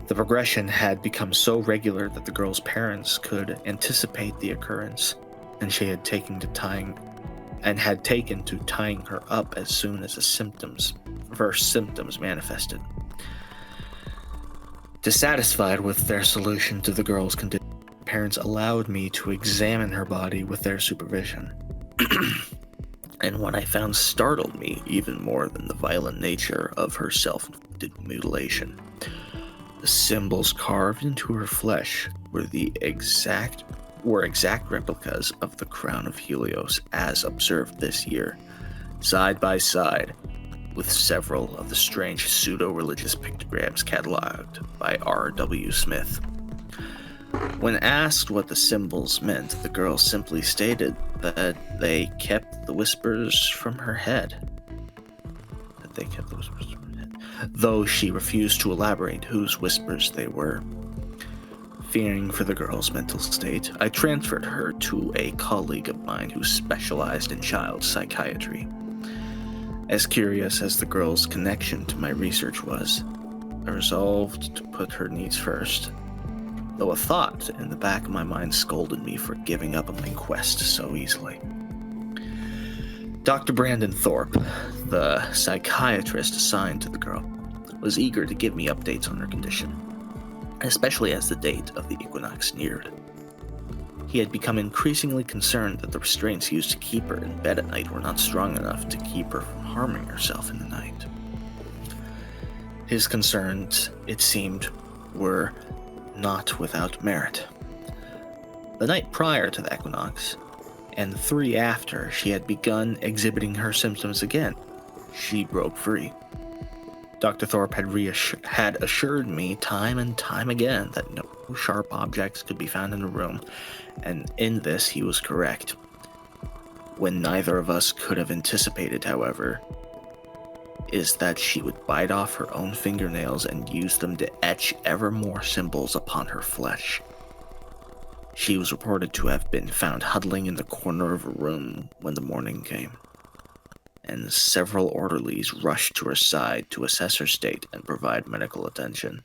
The progression had become so regular that the girl's parents could anticipate the occurrence, and she had taken to tying her up as soon as her symptoms manifested. Dissatisfied with their solution to the girl's condition, parents allowed me to examine her body with their supervision. And what I found startled me even more than the violent nature of her self-inflicted mutilation. The symbols carved into her flesh were exact replicas of the crown of Helios as observed this year, side by side with several of the strange pseudo-religious pictograms cataloged by R.W. Smith. When asked what the symbols meant, the girl simply stated that they kept the whispers from her head. Though she refused to elaborate whose whispers they were. Fearing for the girl's mental state, I transferred her to a colleague of mine who specialized in child psychiatry. As curious as the girl's connection to my research was, I resolved to put her needs first, though a thought in the back of my mind scolded me for giving up on my quest so easily. Dr. Brandon Thorpe, the psychiatrist assigned to the girl, was eager to give me updates on her condition, especially as the date of the equinox neared. He had become increasingly concerned that the restraints used to keep her in bed at night were not strong enough to keep her from harming herself in the night. His concerns, it seemed, were not without merit. The night prior to the equinox, and 3 after she had begun exhibiting her symptoms again, she broke free. Dr. Thorpe had assured me time and time again that no sharp objects could be found in the room, and in this he was correct. When neither of us could have anticipated, however, is that she would bite off her own fingernails and use them to etch ever more symbols upon her flesh. She was reported to have been found huddling in the corner of a room when the morning came, and several orderlies rushed to her side to assess her state and provide medical attention.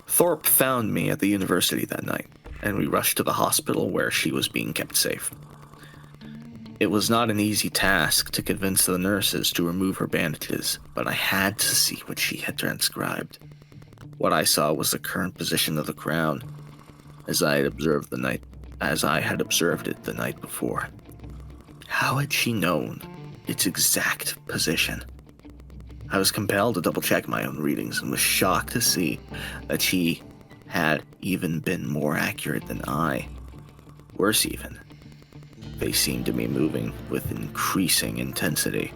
Thorpe found me at the university that night, and we rushed to the hospital where she was being kept safe. It was not an easy task to convince the nurses to remove her bandages, but I had to see what she had transcribed. What I saw was the current position of the crown, as I had observed it the night before. How had she known its exact position? I was compelled to double-check my own readings and was shocked to see that she had even been more accurate than I. Worse even, they seemed to be moving with increasing intensity.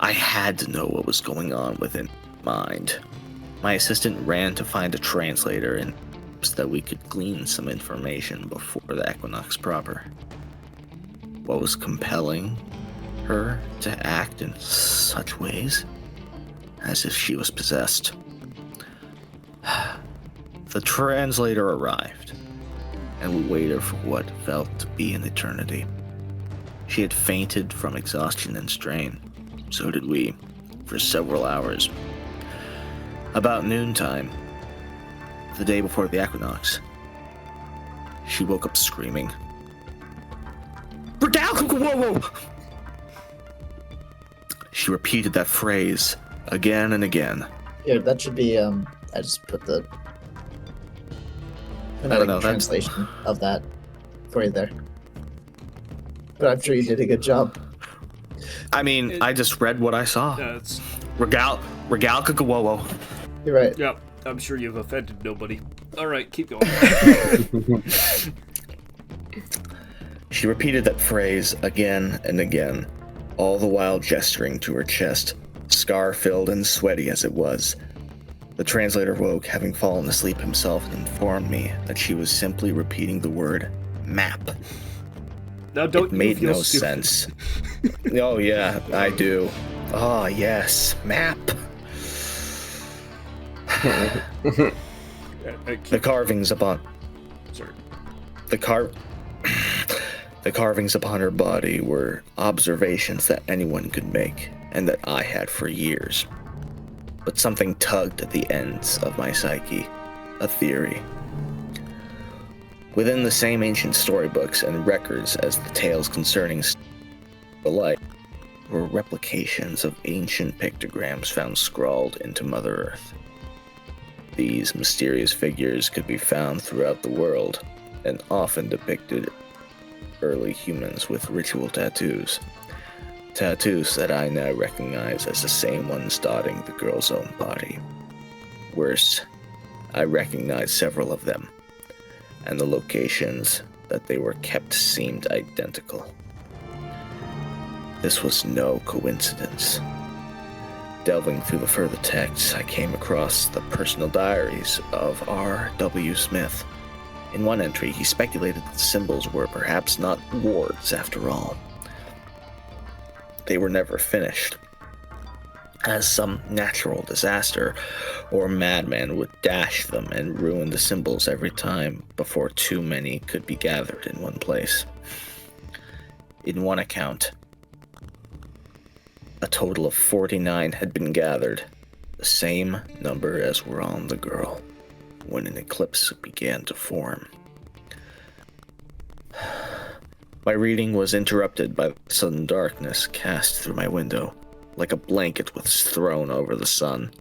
I had to know what was going on within my mind. My assistant ran to find a translator and so that we could glean some information before the equinox proper. What was compelling her to act in such ways? As if she was possessed. The translator arrived, and we waited for what felt to be an eternity. She had fainted from exhaustion and strain. So did we, for several hours. About noontime, the day before the equinox, she woke up screaming. Whoa! She repeated that phrase again and again. Here, that should be, I just put the translation of that for you there. But I'm sure you did a good job. I mean, I just read what I saw. That's... Regal Kakawowo. You're right. Yep, I'm sure you've offended nobody. Alright, keep going. She repeated that phrase again and again, all the while gesturing to her chest, scar-filled and sweaty as it was. The translator woke, having fallen asleep himself, and informed me that she was simply repeating the word map. Now don't it made feel no stupid. sense. Oh yeah, I do. Oh yes, map. The carvings upon... Sorry. The carvings upon her body were observations that anyone could make, and that I had for years. But something tugged at the ends of my psyche, a theory. Within the same ancient storybooks and records as the tales concerning the light were replications of ancient pictograms found scrawled into Mother Earth. These mysterious figures could be found throughout the world, and often depicted early humans with ritual tattoos. Tattoos that I now recognize as the same ones dotting the girl's own body. Worse, I recognize several of them, and the locations that they were kept seemed identical. This was no coincidence. Delving through the further texts, I came across the personal diaries of R.W. Smith. In one entry, he speculated that the symbols were perhaps not wards after all. They were never finished, as some natural disaster or madman would dash them and ruin the symbols every time before too many could be gathered in one place. In one account, a total of 49 had been gathered, the same number as were on the girl, when an eclipse began to form. My reading was interrupted by the sudden darkness cast through my window, like a blanket was thrown over the sun.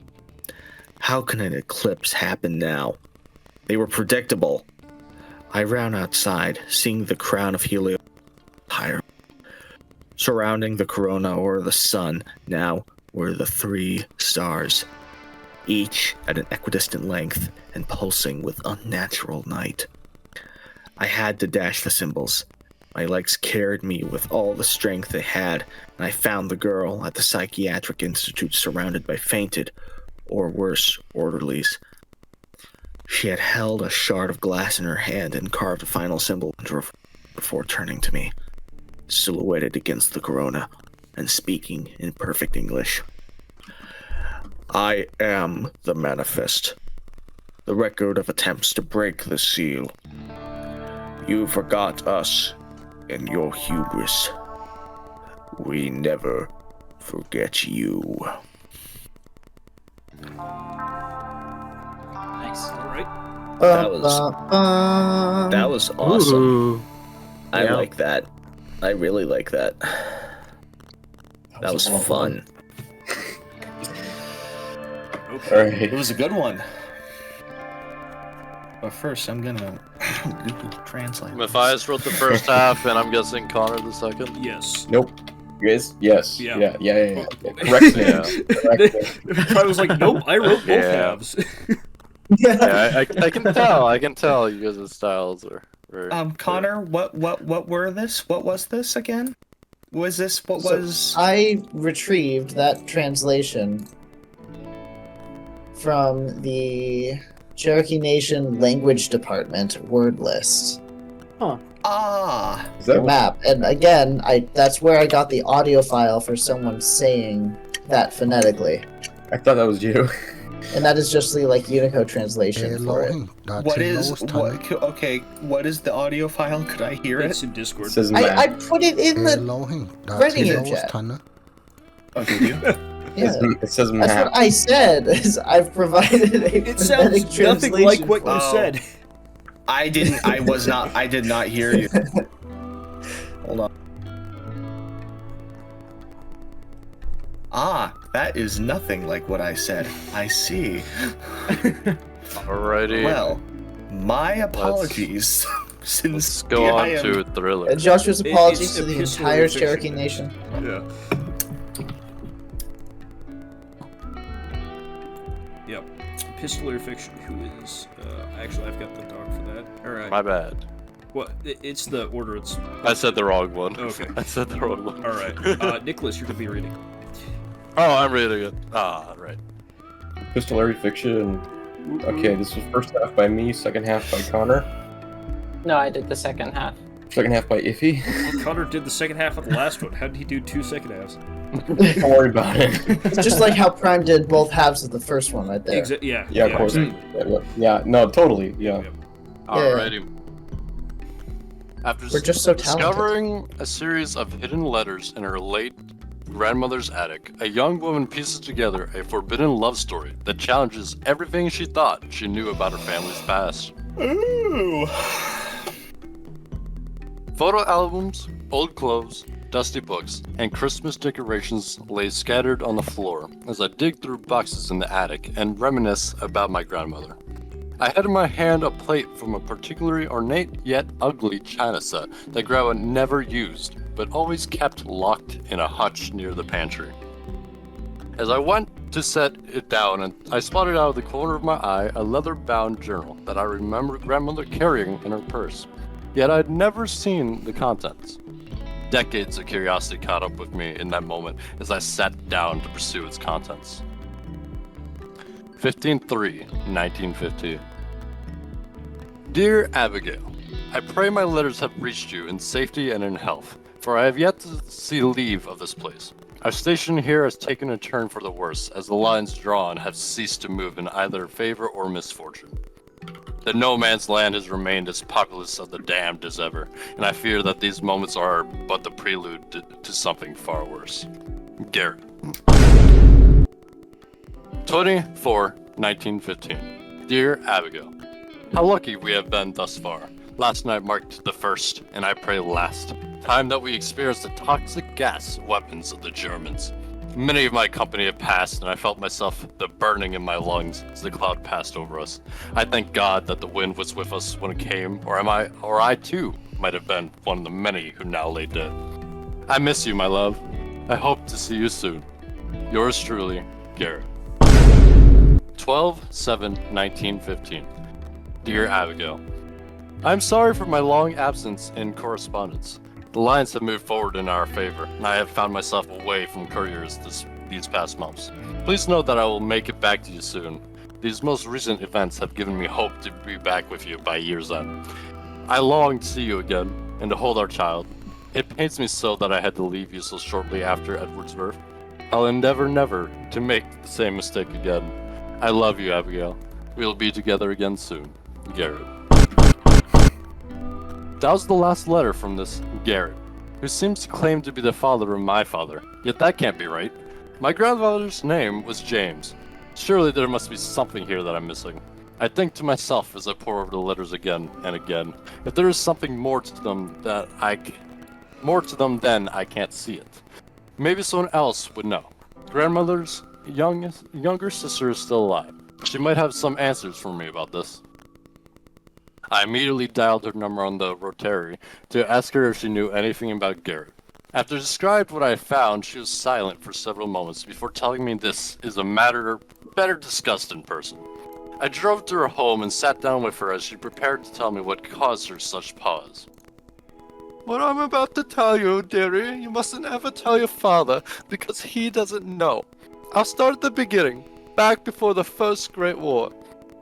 How can an eclipse happen now? They were predictable. I ran outside, seeing the crown of Helios higher. Surrounding the corona or the sun now were the 3 stars, each at an equidistant length and pulsing with unnatural night. I had to dash the symbols. My legs carried me with all the strength they had, and I found the girl at the psychiatric institute surrounded by fainted, or worse, orderlies. She had held a shard of glass in her hand and carved a final symbol into her before turning to me, silhouetted against the corona, and speaking in perfect English. I am the manifest, the record of attempts to break the seal. You forgot us in your hubris. We never forget you. Nice. Alright. That was awesome. Ooh. I Yeah. like that. I really like that. That was fun. Okay. It was a good one. But first, I'm gonna Google Translate. Matthias wrote the first half, and I'm guessing Connor the second. Yes. Nope. You guys? Yes. Yeah. Yeah. Correct names. Correct names. I was like, nope, I wrote both Yeah. halves. Yeah, I can tell. I can tell you guys' styles are very. Connor, what was this again? Was this what So was? I retrieved that translation from the Cherokee Nation Language Department word list Ah, Is that what? map, and again, that's where I got the audio file for someone saying that phonetically, I thought that was you. and that is just the like Unicode translation for it. what is what? Okay, what is the audio file? Could I hear It's it? in Discord. It says I map. put it in the Redding chat. Oh, did you? Yeah. It says That's map. what I said. Is I've provided a It phonetic sounds nothing like translation what for you it. Oh. said. I didn't. I was not. I did not hear you. Hold on. Ah, that is nothing like what I said. I see. Alrighty. Well, my apologies. Let's Since go here on I am- to Thriller. Joshua's It's apologies to the epistolary entire fiction. Cherokee Nation. Yeah. Yep. Epistolary fiction. Who is? Actually, I've got the doc for that. All right. My bad. What? It's the order. It's. I said the wrong one. Okay. I said the wrong one. All right. Nicholas, you're gonna be reading. Oh, I'm reading it. Ah, right. Epistolary fiction. Okay, this was first half by me, second half by Connor, No, I did the second half. second half by Iffy. Connor did the second half of the last one. How did he do 2 second halves? Don't worry about it. It's just like how Prime did both halves of the first one right there. Yeah. Yeah, of course. Exactly. Yeah, no, totally. Yeah. Yep. Alrighty. After We're just so talented. discovering a series of hidden letters in her late grandmother's attic, a young woman pieces together a forbidden love story that challenges everything she thought she knew about her family's past. Ooh. Photo albums, old clothes, dusty books, and Christmas decorations lay scattered on the floor as I dig through boxes in the attic and reminisce about my grandmother. I had in my hand a plate from a particularly ornate yet ugly china set that Grandma never used, but always kept locked in a hutch near the pantry. As I went to set it down, and I spotted out of the corner of my eye a leather-bound journal that I remember Grandmother carrying in her purse, yet I'd never seen the contents. Decades of curiosity caught up with me in that moment as I sat down to pursue its contents. 15/3/1950. Dear Abigail, I pray my letters have reached you in safety and in health, for I have yet to see leave of this place. Our station here has taken a turn for the worse, as the lines drawn have ceased to move in either favor or misfortune. The no man's land has remained as populous of the damned as ever, and I fear that these moments are but the prelude to something far worse. Garrett. 24/1915. Dear Abigail, how lucky we have been thus far. Last night marked the first, and I pray last, time that we experienced the toxic gas weapons of the Germans. Many of my company have passed, and I felt myself the burning in my lungs as the cloud passed over us. I thank God that the wind was with us when it came, or I too might have been one of the many who now lay dead. I miss you, my love. I hope to see you soon. Yours truly, Garrett. 12/7/1915. Dear Abigail, I'm sorry for my long absence in correspondence. The lines have moved forward in our favor, and I have found myself away from couriers these past months. Please know that I will make it back to you soon. These most recent events have given me hope to be back with you by year's end. I long to see you again, and to hold our child. It pains me so that I had to leave you so shortly after Edward's birth. I'll endeavor never to make the same mistake again. I love you, Abigail. We'll be together again soon. Garrett. That was the last letter from this Garrett, who seems to claim to be the father of my father, yet that can't be right. My grandfather's name was James. Surely there must be something here that I'm missing. I think to myself as I pore over the letters again and again, if there is something more to them then I can't see it. Maybe someone else would know. Grandmother's younger sister is still alive. She might have some answers for me about this. I immediately dialed her number on the rotary to ask her if she knew anything about Garrett. After described what I found, she was silent for several moments before telling me this is a matter better discussed in person. I drove to her home and sat down with her as she prepared to tell me what caused her such pause. What I'm about to tell you, dearie, you mustn't ever tell your father, because he doesn't know. I'll start at the beginning, back before the First Great War.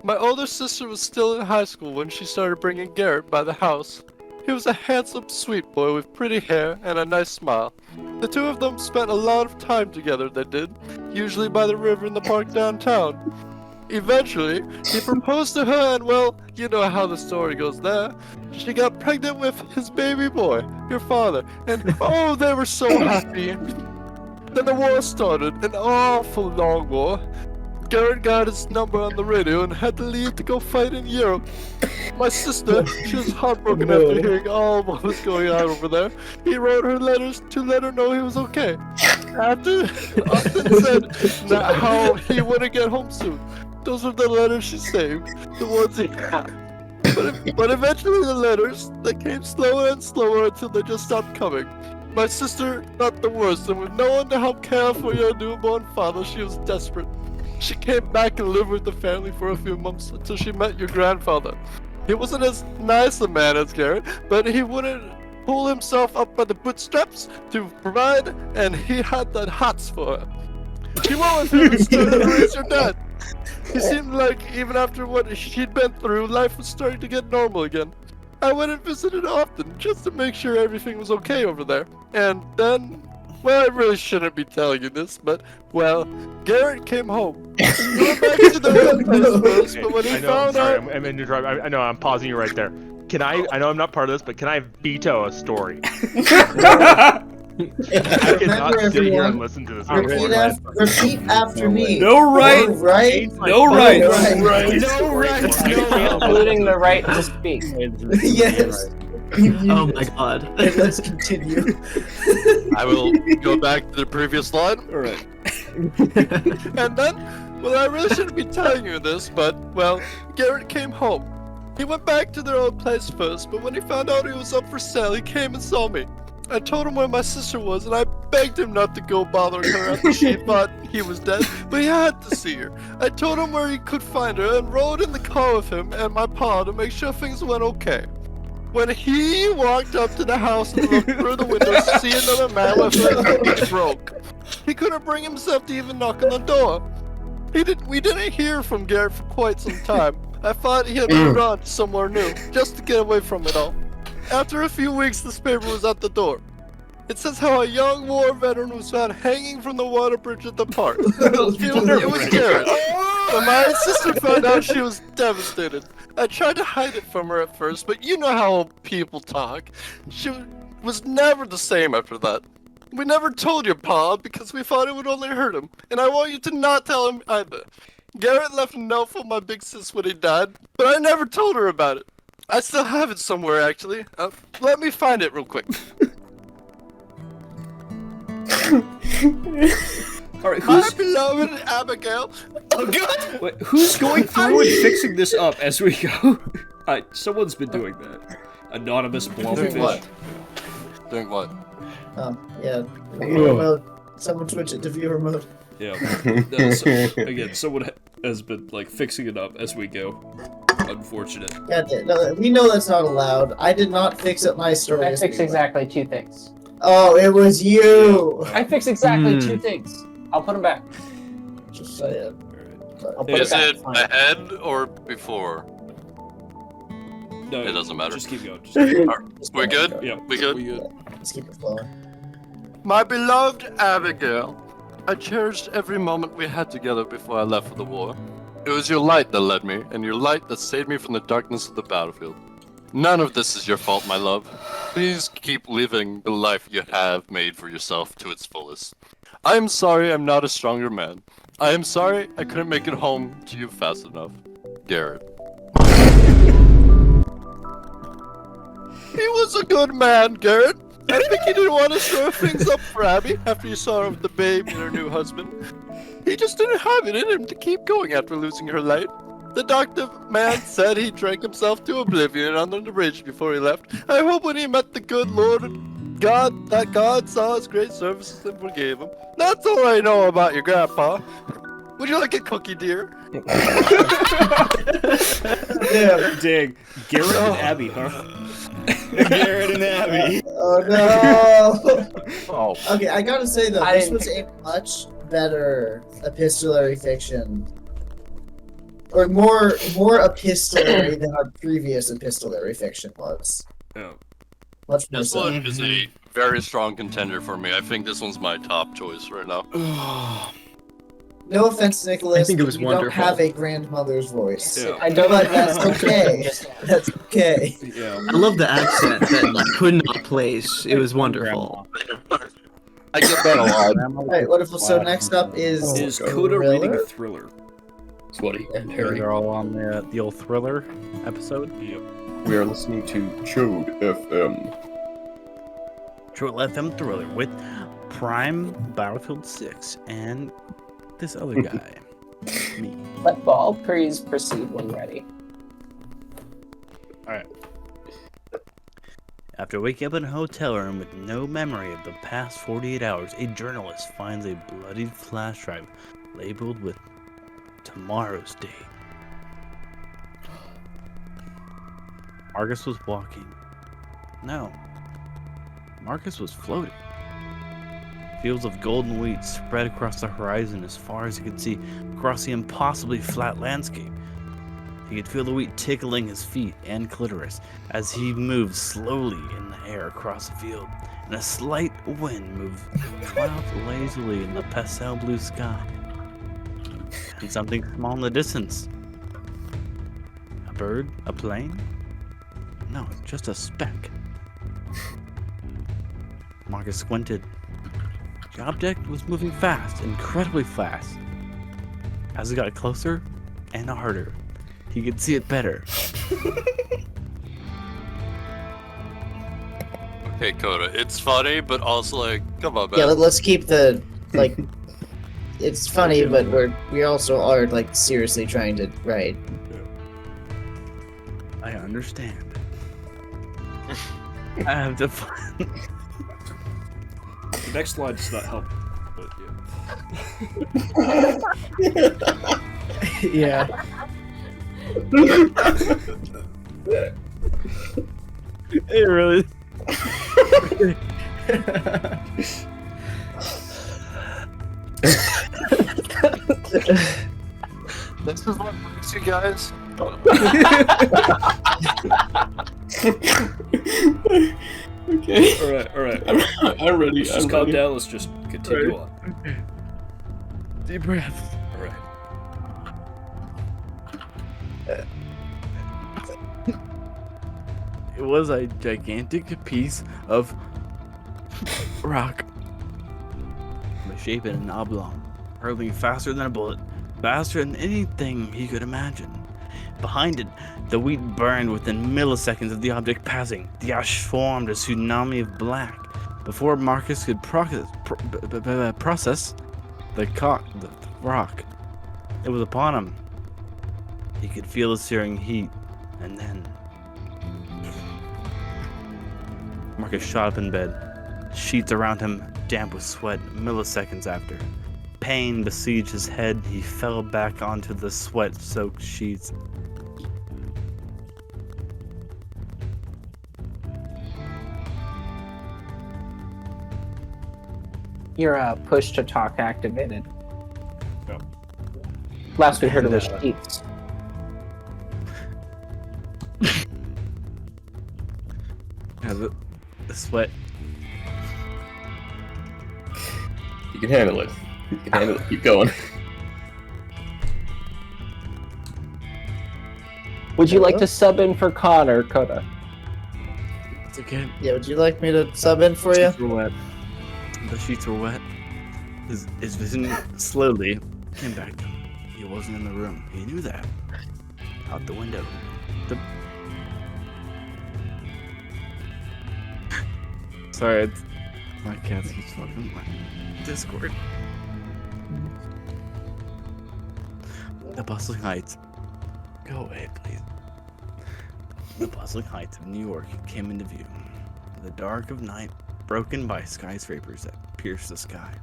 My older sister was still in high school when she started bringing Garrett by the house. He was a handsome, sweet boy with pretty hair and a nice smile. The two of them spent a lot of time together, they did, usually by the river in the park downtown. Eventually, he proposed to her and, well, you know how the story goes there. She got pregnant with his baby boy, your father, and oh, they were so happy. Then the war started, an awful long war. Garrett got his number on the radio and had to leave to go fight in Europe. My sister, she was heartbroken after hearing all what was going on over there. He wrote her letters to let her know he was okay. After, Austin said how he wouldn't get home soon. Those were the letters she saved, the ones he had. But eventually the letters, they came slower and slower until they just stopped coming. My sister got the worst, and with no one to help care for your newborn father, she was desperate. She came back and lived with the family for a few months until she met your grandfather. He wasn't as nice a man as Garrett, but he wouldn't pull himself up by the bootstraps to provide, and he had the hots for her. She went with him and started to raise her dad. He seemed like even after what she'd been through, life was starting to get normal again. I went and visited often just to make sure everything was okay over there. And then, well, I really shouldn't be telling you this, but, well, Garrett came home. He went back to the old place first, but when he found out... I know, I'm pausing you right there. Can I know I'm not part of this, but can I veto a story? I cannot sit here and listen to this. Repeat after me. No right. No right. No right. No right. No right. Including the right to speak. Yes. Oh my god. Let's continue. I will go back to the previous line. Alright. And then, well, I really shouldn't be telling you this, but, well, Garrett came home. He went back to their old place first, but when he found out he was up for sale, he came and saw me. I told him where my sister was, and I begged him not to go bothering her after she thought he was dead, but he had to see her. I told him where he could find her and rode in the car with him and my pa to make sure things went okay. When he walked up to the house and looked through the window to see another man with her, he broke. He couldn't bring himself to even knock on the door. We didn't hear from Garrett for quite some time. I thought he had moved on to somewhere new, just to get away from it all. After a few weeks, this paper was at the door. It says how a young war veteran was found hanging from the water bridge at the park. It was Garrett. When my sister found out, she was devastated. I tried to hide it from her at first, but you know how people talk. She was never the same after that. We never told your pa because we thought it would only hurt him, and I want you to not tell him either. Garrett left a note for my big sis when he died, but I never told her about it. I still have it somewhere, actually. Let me find it real quick. Alright, My beloved Abigail. Oh god! Wait, who's going through and fixing this up as we go? Someone's been doing that. Anonymous blobfish. Doing what? Oh, yeah. Viewer mode. Someone switch it to viewer mode. Yeah. Again, someone has been, like, fixing it up as we go. Unfortunate. Yeah, no, we know that's not allowed. I did not fix up my story. I fixed exactly 2 things. Oh, it was you! I fixed exactly 2 things. I'll put them back. Just saying. I'll put Is it it back. ahead or before? No, It doesn't matter. Just keep going. Just keep going. We good? Yeah, We good? we good. Let's keep it flowing. My beloved Abigail, I cherished every moment we had together before I left for the war. It was your light that led me, and your light that saved me from the darkness of the battlefield. None of this is your fault, my love. Please keep living the life you have made for yourself to its fullest. I am sorry I'm not a stronger man. I am sorry I couldn't make it home to you fast enough. Garrett. He was a good man, Garrett. I think he didn't want to stir things up for Abby after you saw her with the baby and her new husband. He just didn't have it in him to keep going after losing her light. The doctor man said he drank himself to oblivion under the bridge before he left. I hope when he met the good Lord God, that God saw his great services and forgave him. That's all I know about your grandpa. Would you like a cookie, dear? Yeah, dang. Garrett and Abby, huh? Garrett and Abby. Oh no! Oh, Okay, I gotta say though, I this didn't was a much better epistolary fiction, or more epistolary than our previous epistolary fiction was. Oh. Much more this so. one is a very strong contender for me. I think this one's my top choice right now. No offense, Nicholas. I think it but was you wonderful. don't have a grandmother's voice. Yeah. I don't But that's okay. That's okay. Yeah. I love the accent that you could not place. It was wonderful. I get that a lot. Alright, what if so next up is Is Koda Thriller? reading a thriller? Sweaty and Harry. They're all on the old Thriller episode. Yep. We are listening to Chode FM. True FM Thriller with Prime Battlefield 6 and this other guy. Me. Let ball please proceed when ready. After waking up in a hotel room with no memory of the past 48 hours, a journalist finds a bloodied flash drive labeled with tomorrow's date. Marcus was walking. No. Marcus was floating. Fields of golden wheat spread across the horizon as far as he could see across the impossibly flat landscape. He could feel the wheat tickling his feet and clitoris as he moved slowly in the air across the field, and a slight wind moved clouds lazily in the pastel blue sky. And something small in the distance. A bird? A plane? No, just a speck. Marcus squinted. The object was moving fast, incredibly fast. As it got closer and harder, he could see it better. Okay, Koda, it's funny, but also like, come on, man. Yeah, let's keep the like. It's funny, but we also are like seriously trying to write. I understand. I have to find. The next line does not help. But yeah. Yeah. It really. This is what brings you guys. Okay. All right. I'm ready. Let's just I'm calm ready. down. Let's just continue on. Deep breaths. All right. It was a gigantic piece of rock, misshapen and oblong, hurling faster than a bullet, faster than anything he could imagine. Behind it, the wheat burned within milliseconds of the object passing. The ash formed a tsunami of black. Before Marcus could process the rock, it was upon him. He could feel the searing heat, and then Marcus shot up in bed, sheets around him damp with sweat. Milliseconds after, pain besieged his head. He fell back onto the sweat-soaked sheets. Your push to talk activated. Yep. Last we heard of was sheets. Yeah, the sweat. You can handle it. You can handle it. Keep going. Would you like to sub in for Connor, Koda? It's okay. Yeah, would you like me to sub in for you? Sheets were wet. The sheets were wet. His vision slowly came back to him. He wasn't in the room. He knew that. Out the window. Sorry, my cat keeps talking my Discord. The bustling heights. Go away, please. The bustling heights of New York came into view. The dark of night, broken by skyscrapers that pierced the sky.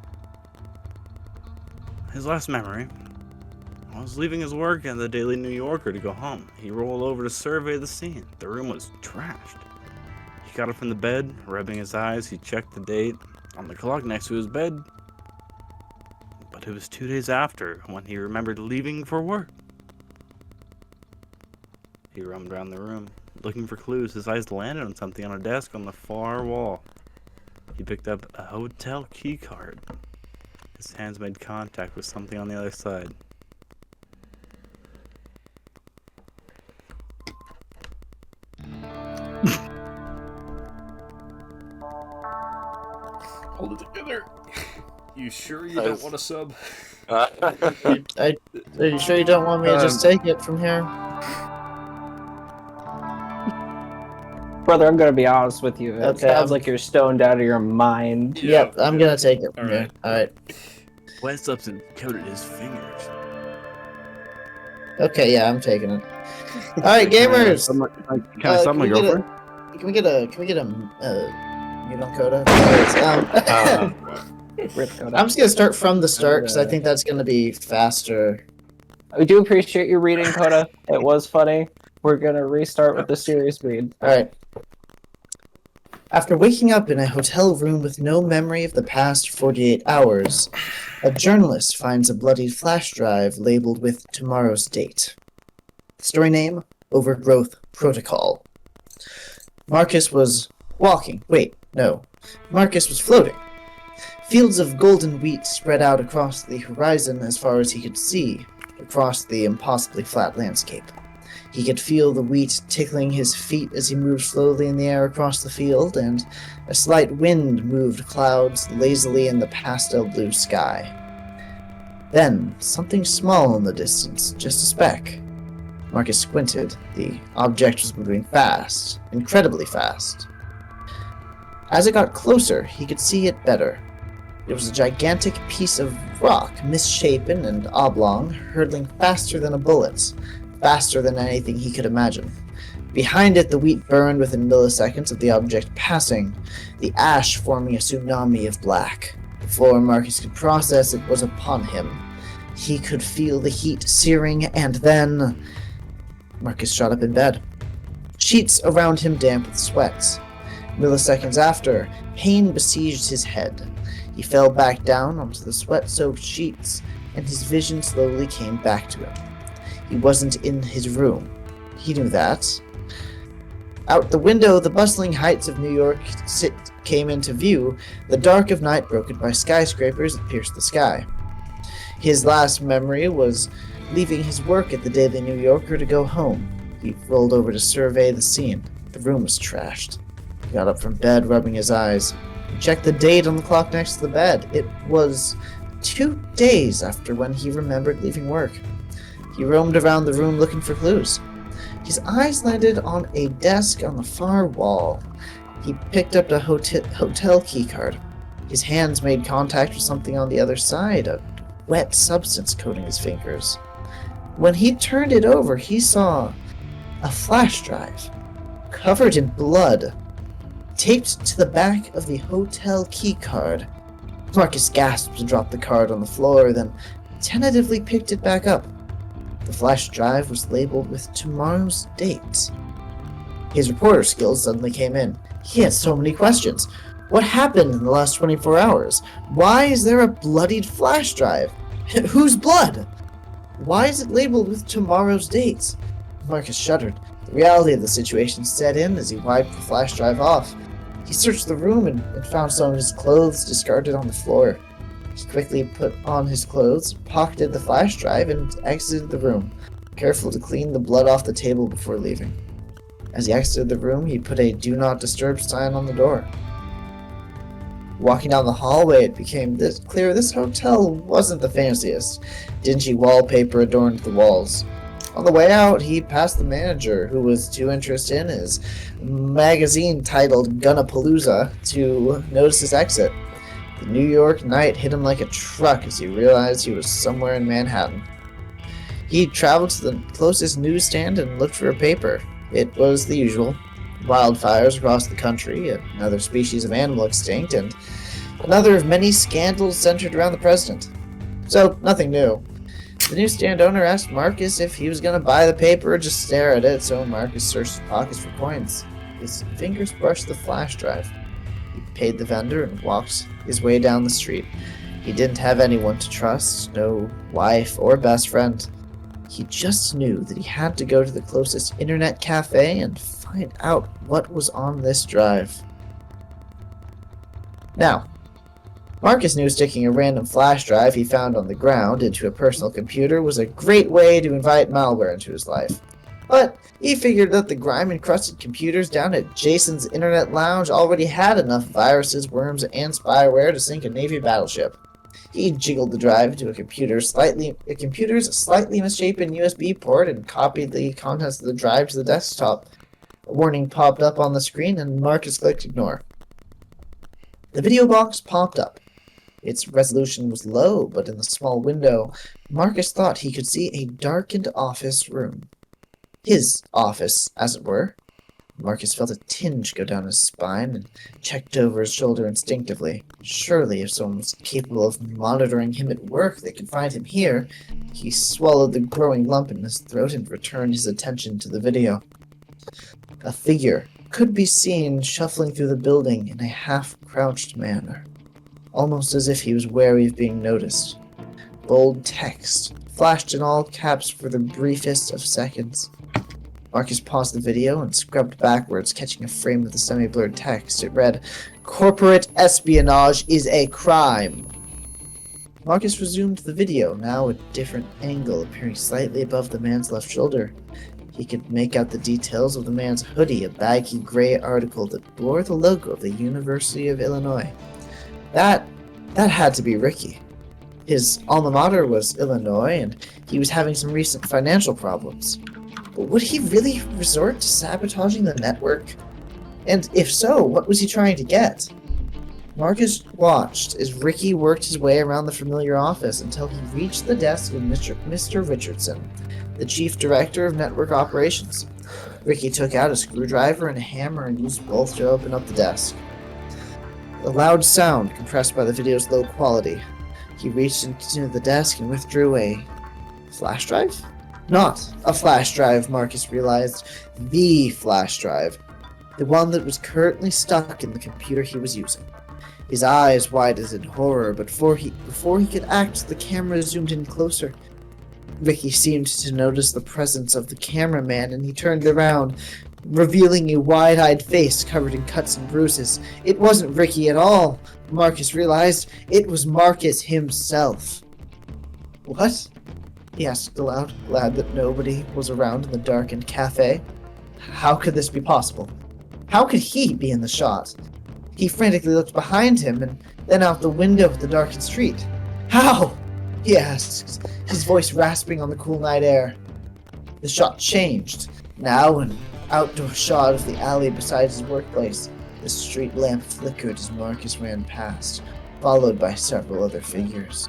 His last memory was leaving his work at the Daily New Yorker to go home. He rolled over to survey the scene. The room was trashed. He got up from the bed, rubbing his eyes. He checked the date on the clock next to his bed. But it was 2 days after when he remembered leaving for work. He roamed around the room, looking for clues. His eyes landed on something on a desk on the far wall. He picked up a hotel key card. His hands made contact with something on the other side. Hold it together. You sure you don't want to sub? Are you sure you don't want me to just take it from here? Brother, I'm gonna be honest with you. It Okay, sounds like you're stoned out of your mind. Yep, I'm gonna take it from here. Alright. Wet substance coated his fingers. Okay, yeah, I'm taking it. Alright, gamers! Can I summon my girlfriend? Can we get a you know, Koda? Rip Koda. I'm just gonna start from the start because I think that's gonna be faster. We do appreciate you reading, Koda. It was funny. We're gonna restart with the serious read. Alright. After waking up in a hotel room with no memory of the past 48 hours, a journalist finds a bloodied flash drive labeled with tomorrow's date. Story name, Overgrowth Protocol. Marcus was walking. Wait, no. Marcus was floating. Fields of golden wheat spread out across the horizon as far as he could see, across the impossibly flat landscape. He could feel the wheat tickling his feet as he moved slowly in the air across the field, and a slight wind moved clouds lazily in the pastel blue sky. Then, something small in the distance, just a speck. Marcus squinted. The object was moving fast, incredibly fast. As it got closer, he could see it better. It was a gigantic piece of rock, misshapen and oblong, hurtling faster than a bullet, faster than anything he could imagine. Behind it, the wheat burned within milliseconds of the object passing, the ash forming a tsunami of black. Before Marcus could process, it was upon him. He could feel the heat searing, and then Marcus shot up in bed. Sheets around him damp with sweat. Milliseconds after, pain besieged his head. He fell back down onto the sweat-soaked sheets, and his vision slowly came back to him. He wasn't in his room. He knew that. Out the window, the bustling heights of New York came into view, the dark of night broken by skyscrapers that pierced the sky. His last memory was leaving his work at the Daily New Yorker to go home. He rolled over to survey the scene. The room was trashed. He got up from bed, rubbing his eyes. He checked the date on the clock next to the bed. It was 2 days after when he remembered leaving work. He roamed around the room looking for clues. His eyes landed on a desk on the far wall. He picked up a hotel key card. His hands made contact with something on the other side, a wet substance coating his fingers. When he turned it over, he saw a flash drive, covered in blood, taped to the back of the hotel key card. Marcus gasped and dropped the card on the floor, then tentatively picked it back up. The flash drive was labeled with tomorrow's date. His reporter skills suddenly came in. He had so many questions. What happened in the last 24 hours? Why is there a bloodied flash drive? Whose blood? Why is it labeled with tomorrow's date? Marcus shuddered. The reality of the situation set in as he wiped the flash drive off. He searched the room and found some of his clothes discarded on the floor. He quickly put on his clothes, pocketed the flash drive, and exited the room, careful to clean the blood off the table before leaving. As he exited the room, he put a "Do Not Disturb" sign on the door. Walking down the hallway, it became clear this hotel wasn't the fanciest. Dingy wallpaper adorned the walls. On the way out, he passed the manager, who was too interested in his magazine titled Gunnapalooza to notice his exit. The New York night hit him like a truck as he realized he was somewhere in Manhattan. He traveled to the closest newsstand and looked for a paper. It was the usual. Wildfires across the country, another species of animal extinct, and another of many scandals centered around the president. So, nothing new. The newsstand owner asked Marcus if he was going to buy the paper or just stare at it, so Marcus searched his pockets for coins. His fingers brushed the flash drive. He paid the vendor and walked his way down the street. He didn't have anyone to trust, no wife or best friend. He just knew that he had to go to the closest internet cafe and find out what was on this drive. Now, Marcus knew sticking a random flash drive he found on the ground into a personal computer was a great way to invite malware into his life. But he figured that the grime-encrusted computers down at Jason's Internet Lounge already had enough viruses, worms, and spyware to sink a Navy battleship. He jiggled the drive into a computer's slightly misshapen USB port and copied the contents of the drive to the desktop. A warning popped up on the screen, and Marcus clicked ignore. The video box popped up. Its resolution was low, but in the small window, Marcus thought he could see a darkened office room. His office, as it were. Marcus felt a tinge go down his spine and checked over his shoulder instinctively. Surely, if someone was capable of monitoring him at work, they could find him here. He swallowed the growing lump in his throat and returned his attention to the video. A figure could be seen shuffling through the building in a half-crouched manner, almost as if he was wary of being noticed. Bold text flashed in all caps for the briefest of seconds. Marcus paused the video and scrubbed backwards, catching a frame of the semi-blurred text. It read, "Corporate espionage is a crime." Marcus resumed the video, now at a different angle, appearing slightly above the man's left shoulder. He could make out the details of the man's hoodie, a baggy gray article that bore the logo of the University of Illinois. That had to be Ricky. His alma mater was Illinois, and he was having some recent financial problems. But would he really resort to sabotaging the network? And if so, what was he trying to get? Marcus watched as Ricky worked his way around the familiar office until he reached the desk of Mr. Richardson, the chief director of network operations. Ricky took out a screwdriver and a hammer and used both to open up the desk. A loud sound compressed by the video's low quality. He reached into the desk and withdrew a flash drive? Not a flash drive, Marcus realized. The flash drive. The one that was currently stuck in the computer he was using. His eyes widened in horror, but before he could act, the camera zoomed in closer. Ricky seemed to notice the presence of the cameraman, and he turned around, revealing a wide-eyed face covered in cuts and bruises. It wasn't Ricky at all, Marcus realized. It was Marcus himself. What? He asked aloud, glad that nobody was around in the darkened cafe. How could this be possible? How could he be in the shot? He frantically looked behind him and then out the window of the darkened street. How? He asked, his voice rasping on the cool night air. The shot changed. Now an outdoor shot of the alley beside his workplace. The street lamp flickered as Marcus ran past, followed by several other figures.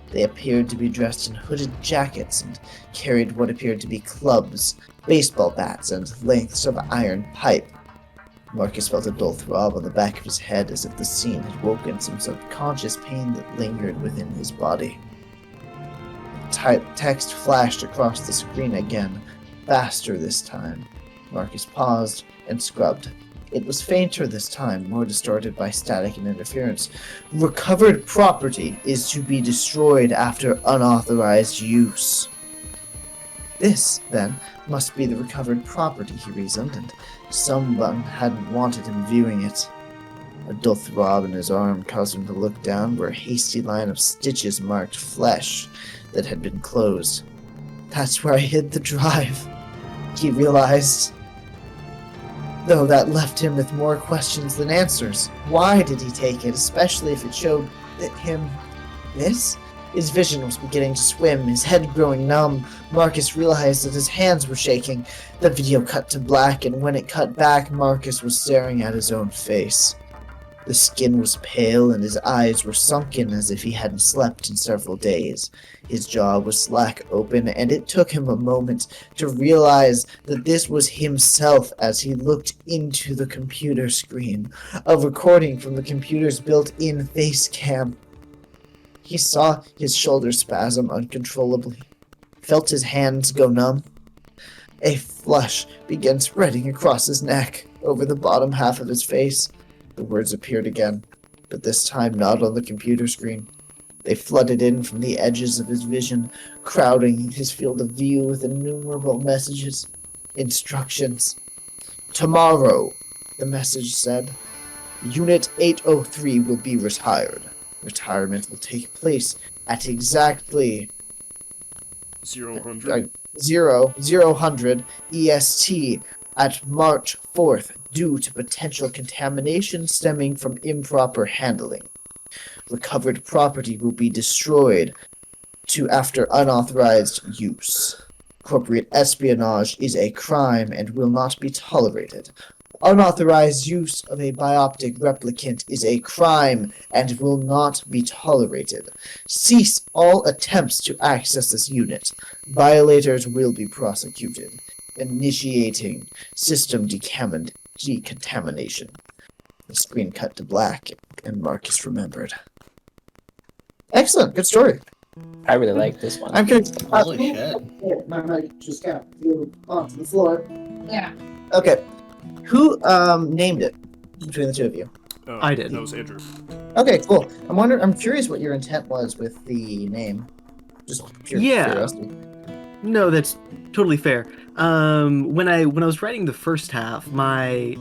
They appeared to be dressed in hooded jackets and carried what appeared to be clubs, baseball bats, and lengths of iron pipe. Marcus felt a dull throb on the back of his head as if the scene had woken some subconscious pain that lingered within his body. Text flashed across the screen again, faster this time. Marcus paused and scrubbed. It was fainter this time, more distorted by static and interference. Recovered property is to be destroyed after unauthorized use. This, then, must be the recovered property, he reasoned, and someone hadn't wanted him viewing it. A dull throb in his arm caused him to look down where a hasty line of stitches marked flesh that had been closed. That's where I hid the drive, he realized. Though that left him with more questions than answers. Why did he take it, especially if it showed him this? His vision was beginning to swim, his head growing numb. Marcus realized that his hands were shaking. The video cut to black, and when it cut back, Marcus was staring at his own face. The skin was pale, and his eyes were sunken as if he hadn't slept in several days. His jaw was slack open, and it took him a moment to realize that this was himself as he looked into the computer screen, a recording from the computer's built-in face cam. He saw his shoulders spasm uncontrollably, felt his hands go numb. A flush began spreading across his neck. over the bottom half of his face. The words appeared again, but this time not on the computer screen. They flooded in from the edges of his vision, crowding his field of view with innumerable messages. Instructions. Tomorrow, the message said, Unit 803 will be retired. Retirement will take place at exactly 000. 0000 EST at March 4th due to potential contamination stemming from improper handling. Recovered property will be destroyed after unauthorized use. Corporate espionage is a crime and will not be tolerated. Unauthorized use of a bioptic replicant is a crime and will not be tolerated. Cease all attempts to access this unit. Violators will be prosecuted. Initiating system decontamination. The screen cut to black, and Marcus remembered. Excellent, good story. I really like this one. I'm gonna. Holy shit. My mic just got onto the floor. Yeah. Okay. Who named it between the two of you? I did. That was Andrew. Okay, cool. I'm curious what your intent was with the name. Just pure curiosity. No, that's totally fair. When I was writing the first half, my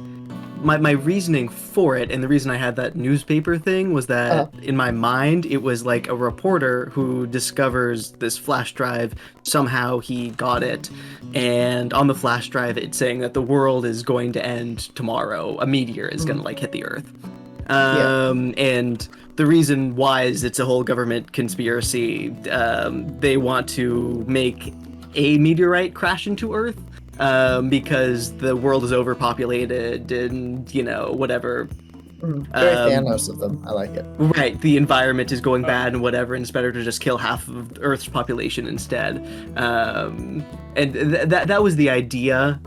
reasoning for it, and the reason I had that newspaper thing, was that in my mind it was like a reporter who discovers this flash drive. Somehow he got it, and on the flash drive it's saying that the world is going to end tomorrow. A meteor is going to hit the Earth. And the reason why is it's a whole government conspiracy. They want to make a meteorite crash into Earth. Because the world is overpopulated and, whatever. Very Thanos of them. I like it. Right, the environment is going bad and whatever, and it's better to just kill half of Earth's population instead. And that was the idea.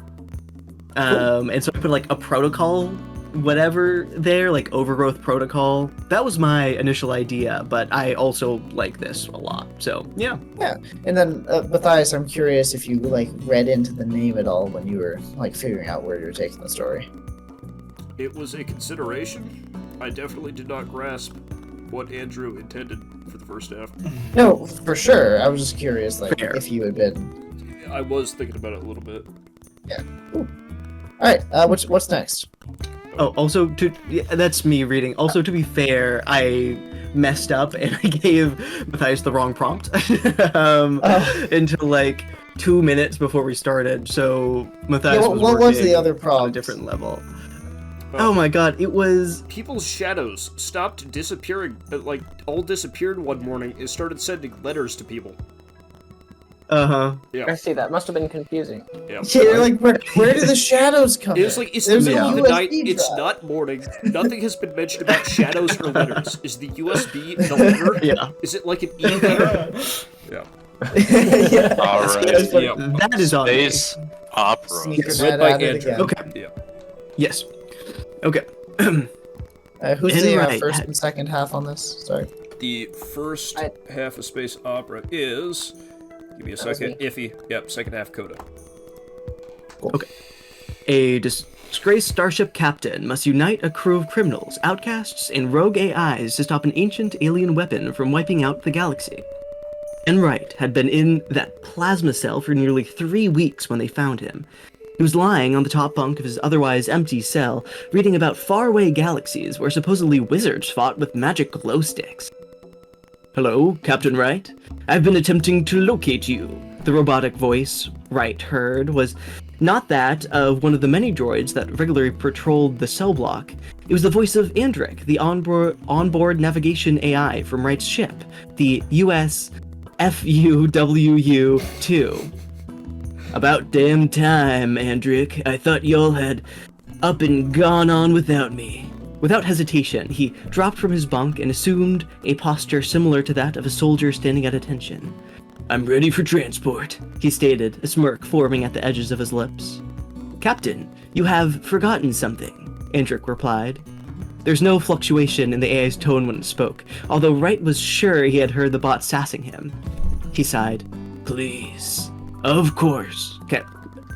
And so I put a protocol whatever there, overgrowth protocol. That was my initial idea, but I also like this a lot. So yeah. And then Matthias, I'm curious if you read into the name at all when you were figuring out where you were taking the story. It was a consideration. I definitely did not grasp what Andrew intended for the first half. No, for sure. I was just curious, if you had been. I was thinking about it a little bit. Yeah. Cool. All right. What's next? Oh, also, that's me reading. Also, to be fair, I messed up and I gave Matthias the wrong prompt until 2 minutes before we started. So Matthias what was the other prompt? On a different level. Oh my god, it was... People's shadows stopped disappearing, all disappeared one morning and started sending letters to people. Uh-huh. Yeah. I see, that must have been confusing. Yeah. You're where do the shadows come It's in? it's the middle of the USB night, drive. it's not morning, nothing has been mentioned about shadows or letters. Is the USB the letter? Yeah. Is it like an e-letter? Yeah. Yeah. Alright. Yeah. That is on me. Space opera. Sneaking Read right by at it Andrew. again. Okay. Yeah. Yes. Okay. Who's the Right. first and second half on this? Sorry. The first half of Space Opera is... Give me a second. Iffy. Yep, second half Koda. Cool. Okay. A disgraced starship captain must unite a crew of criminals, outcasts, and rogue AIs to stop an ancient alien weapon from wiping out the galaxy. Enright had been in that plasma cell for nearly 3 weeks when they found him. He was lying on the top bunk of his otherwise empty cell, reading about faraway galaxies where supposedly wizards fought with magic glow sticks. "Hello, Captain Wright. I've been attempting to locate you." The robotic voice Wright heard was not that of one of the many droids that regularly patrolled the cell block. It was the voice of Andric, the onboard navigation AI from Wright's ship, the US FUWU-2. "About damn time, Andric. I thought y'all had up and gone on without me." Without hesitation, he dropped from his bunk and assumed a posture similar to that of a soldier standing at attention. "I'm ready for transport," he stated, a smirk forming at the edges of his lips. "Captain, you have forgotten something," Andric replied. There's no fluctuation in the AI's tone when it spoke, although Wright was sure he had heard the bot sassing him. He sighed. "Please. Of course." Okay.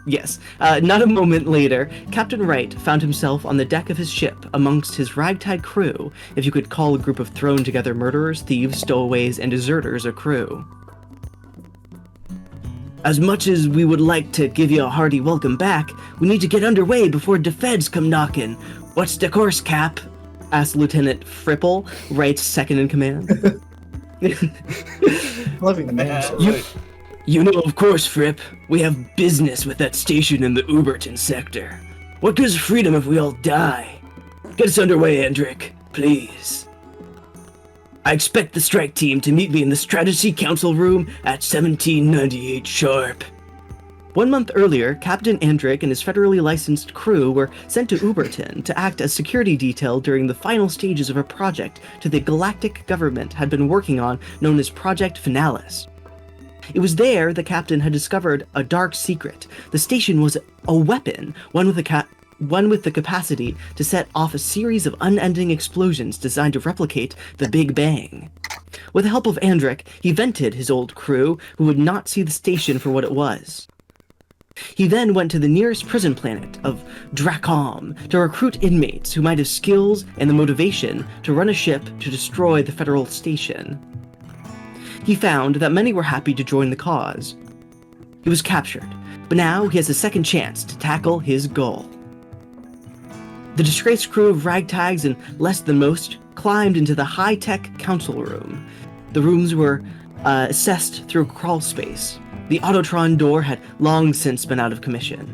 Yes. Not a moment later, Captain Wright found himself on the deck of his ship amongst his ragtag crew, if you could call a group of thrown-together murderers, thieves, stowaways, and deserters a crew. As much as we would like to give you a hearty welcome back, we need to get underway before the feds come knocking. What's the course, Cap? Asked Lieutenant Fripple, Wright's second-in-command. Loving the name. You know, of course, Fripp. We have business with that station in the Uberton sector. What good's freedom if we all die? Get us underway, Hendrik, please. I expect the strike team to meet me in the Strategy Council room at 1798 sharp. 1 month earlier, Captain Andrick and his federally licensed crew were sent to Uberton to act as security detail during the final stages of a project the galactic government had been working on known as Project Finalis. It was there the captain had discovered a dark secret. The station was a weapon, one with the capacity to set off a series of unending explosions designed to replicate the Big Bang. With the help of Andrick, he vented his old crew, who would not see the station for what it was. He then went to the nearest prison planet of Dracom to recruit inmates who might have skills and the motivation to run a ship to destroy the federal station. He found that many were happy to join the cause. He was captured, but now he has a second chance to tackle his goal. The disgraced crew of ragtags and less than most climbed into the high-tech council room. The rooms were assessed through crawl space. The Autotron door had long since been out of commission.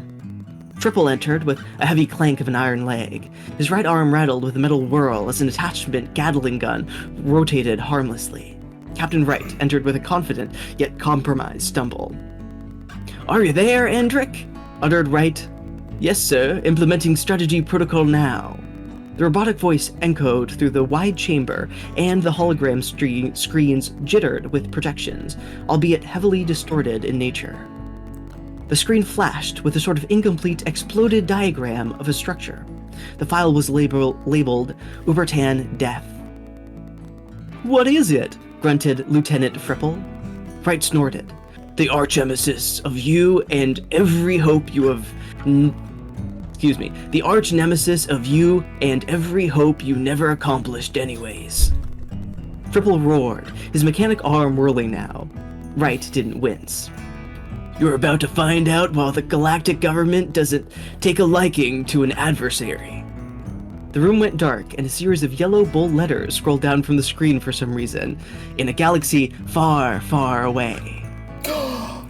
Triple entered with a heavy clank of an iron leg. His right arm rattled with a metal whirl as an attachment Gatling gun rotated harmlessly. Captain Wright entered with a confident yet compromised stumble. "Are you there, Andrick?" uttered Wright. "Yes, sir. Implementing strategy protocol now." The robotic voice echoed through the wide chamber, and the hologram screens jittered with projections, albeit heavily distorted in nature. The screen flashed with a sort of incomplete, exploded diagram of a structure. The file was labeled Ubertan Death. "What is it?" grunted Lieutenant Fripple. Wright snorted. "The arch-nemesis of you and every hope you have... The arch-nemesis of you and every hope you never accomplished anyways." Fripple roared, his mechanic arm whirling now. Wright didn't wince. "You're about to find out while the galactic government doesn't take a liking to an adversary." The room went dark, and a series of yellow bold letters scrolled down from the screen for some reason, in a galaxy far, far away.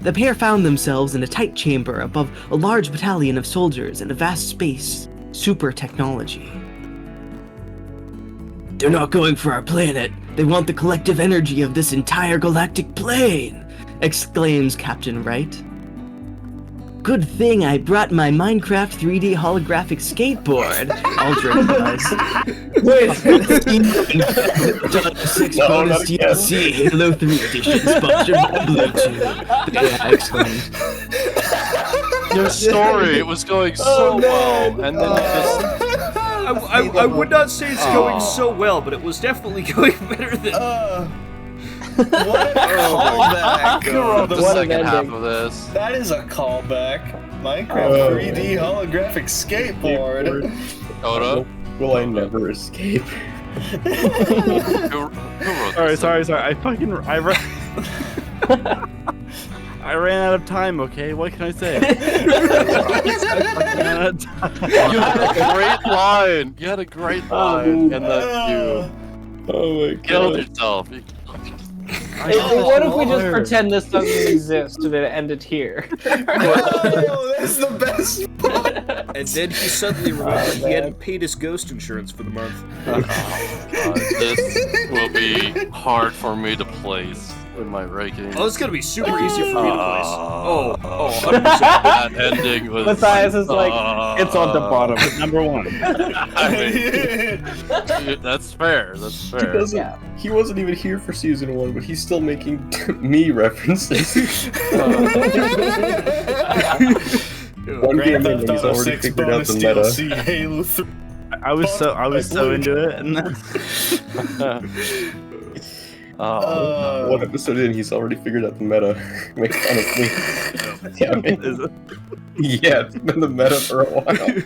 The pair found themselves in a tight chamber above a large battalion of soldiers in a vast space, super technology. "They're not going for our planet. They want the collective energy of this entire galactic plane," exclaims Captain Wright. "Good thing I brought my Minecraft 3D holographic skateboard," Aldrich does. Wait. 6 bonus DLC Halo 3 edition sponsored by Bluetooth. Yeah, excellent. Your story was going so well, and then you just... I would not say it's going so well, but it was definitely going better than... What a callback! I wrote the What an second half ending. of this. That is a callback. Minecraft 3D holographic skateboard. Koda, Will I never escape? who wrote this? Sorry. I ran out of time, okay? What can I say? You had a great line. You had a great line, and then you Oh my killed god. yourself. What if we just pretend this doesn't exist and then end it here? Oh, that's the best part. And then he suddenly remembered he hadn't paid his ghost insurance for the month. This will be hard for me to place in my ranking. Oh, it's gonna be super easy for me to place. Oh, 100%. That ending was... Matthias is like, it's on the bottom. Number 1. I mean, that's fair. That's fair. He wasn't even here for season 1, but he's still making me references. One game in, and he's already figured out the meta. DLC, Halo 3. I was so into it, and then One episode in, he's already figured out the meta. Make fun of me. Damn it. Yeah, it's been the meta for a while.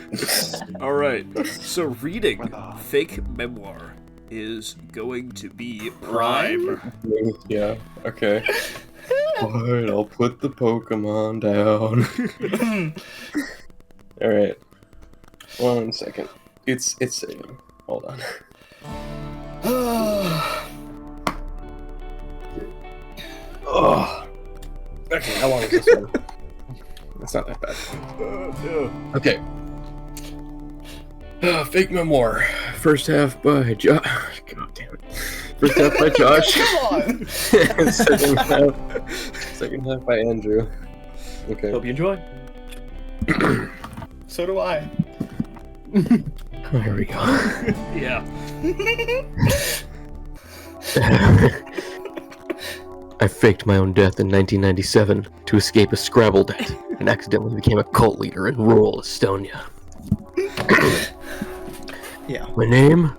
Alright, so reading fake memoir is going to be Prime. Yeah, okay. Alright, I'll put the Pokemon down. Alright. 1 second. It's saving. Hold on. Oh. Okay, how long is this one? It's not that bad. Okay. Fake memoir. First half by Josh. God damn it. First half by Josh. Come on. Second half by Andrew. Okay. Hope you enjoy. So do I. Oh, here we go. Yeah. I faked my own death in 1997 to escape a Scrabble debt and accidentally became a cult leader in rural Estonia. Yeah. My name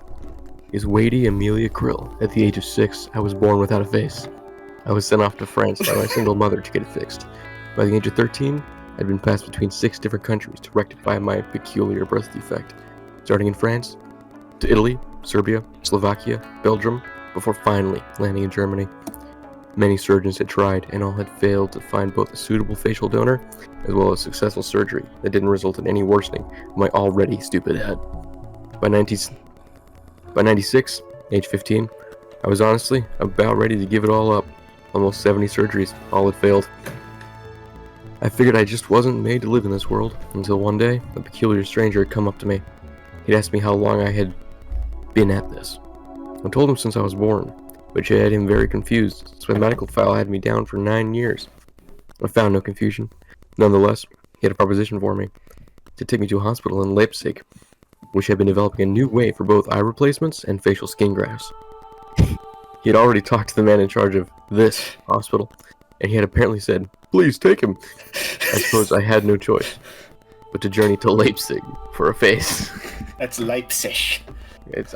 is Wadey Amelia Krill. At the age of 6, I was born without a face. I was sent off to France by my single mother to get it fixed. By the age of 13, I'd been passed between 6 different countries to rectify my peculiar birth defect. Starting in France, to Italy, Serbia, Slovakia, Belgium, before finally landing in Germany. Many surgeons had tried, and all had failed to find both a suitable facial donor, as well as successful surgery that didn't result in any worsening of my already stupid head. By 96, age 15, I was honestly about ready to give it all up. Almost 70 surgeries, all had failed. I figured I just wasn't made to live in this world, until one day, a peculiar stranger had come up to me. He'd asked me how long I had been at this. I told him since I was born, which had him very confused, since my medical file had me down for 9 years. I found no confusion. Nonetheless, he had a proposition for me, to take me to a hospital in Leipzig, which had been developing a new way for both eye replacements and facial skin grafts. He had already talked to the man in charge of this hospital, and he had apparently said, "Please take him." I suppose I had no choice but to journey to Leipzig for a face. That's Leipzig.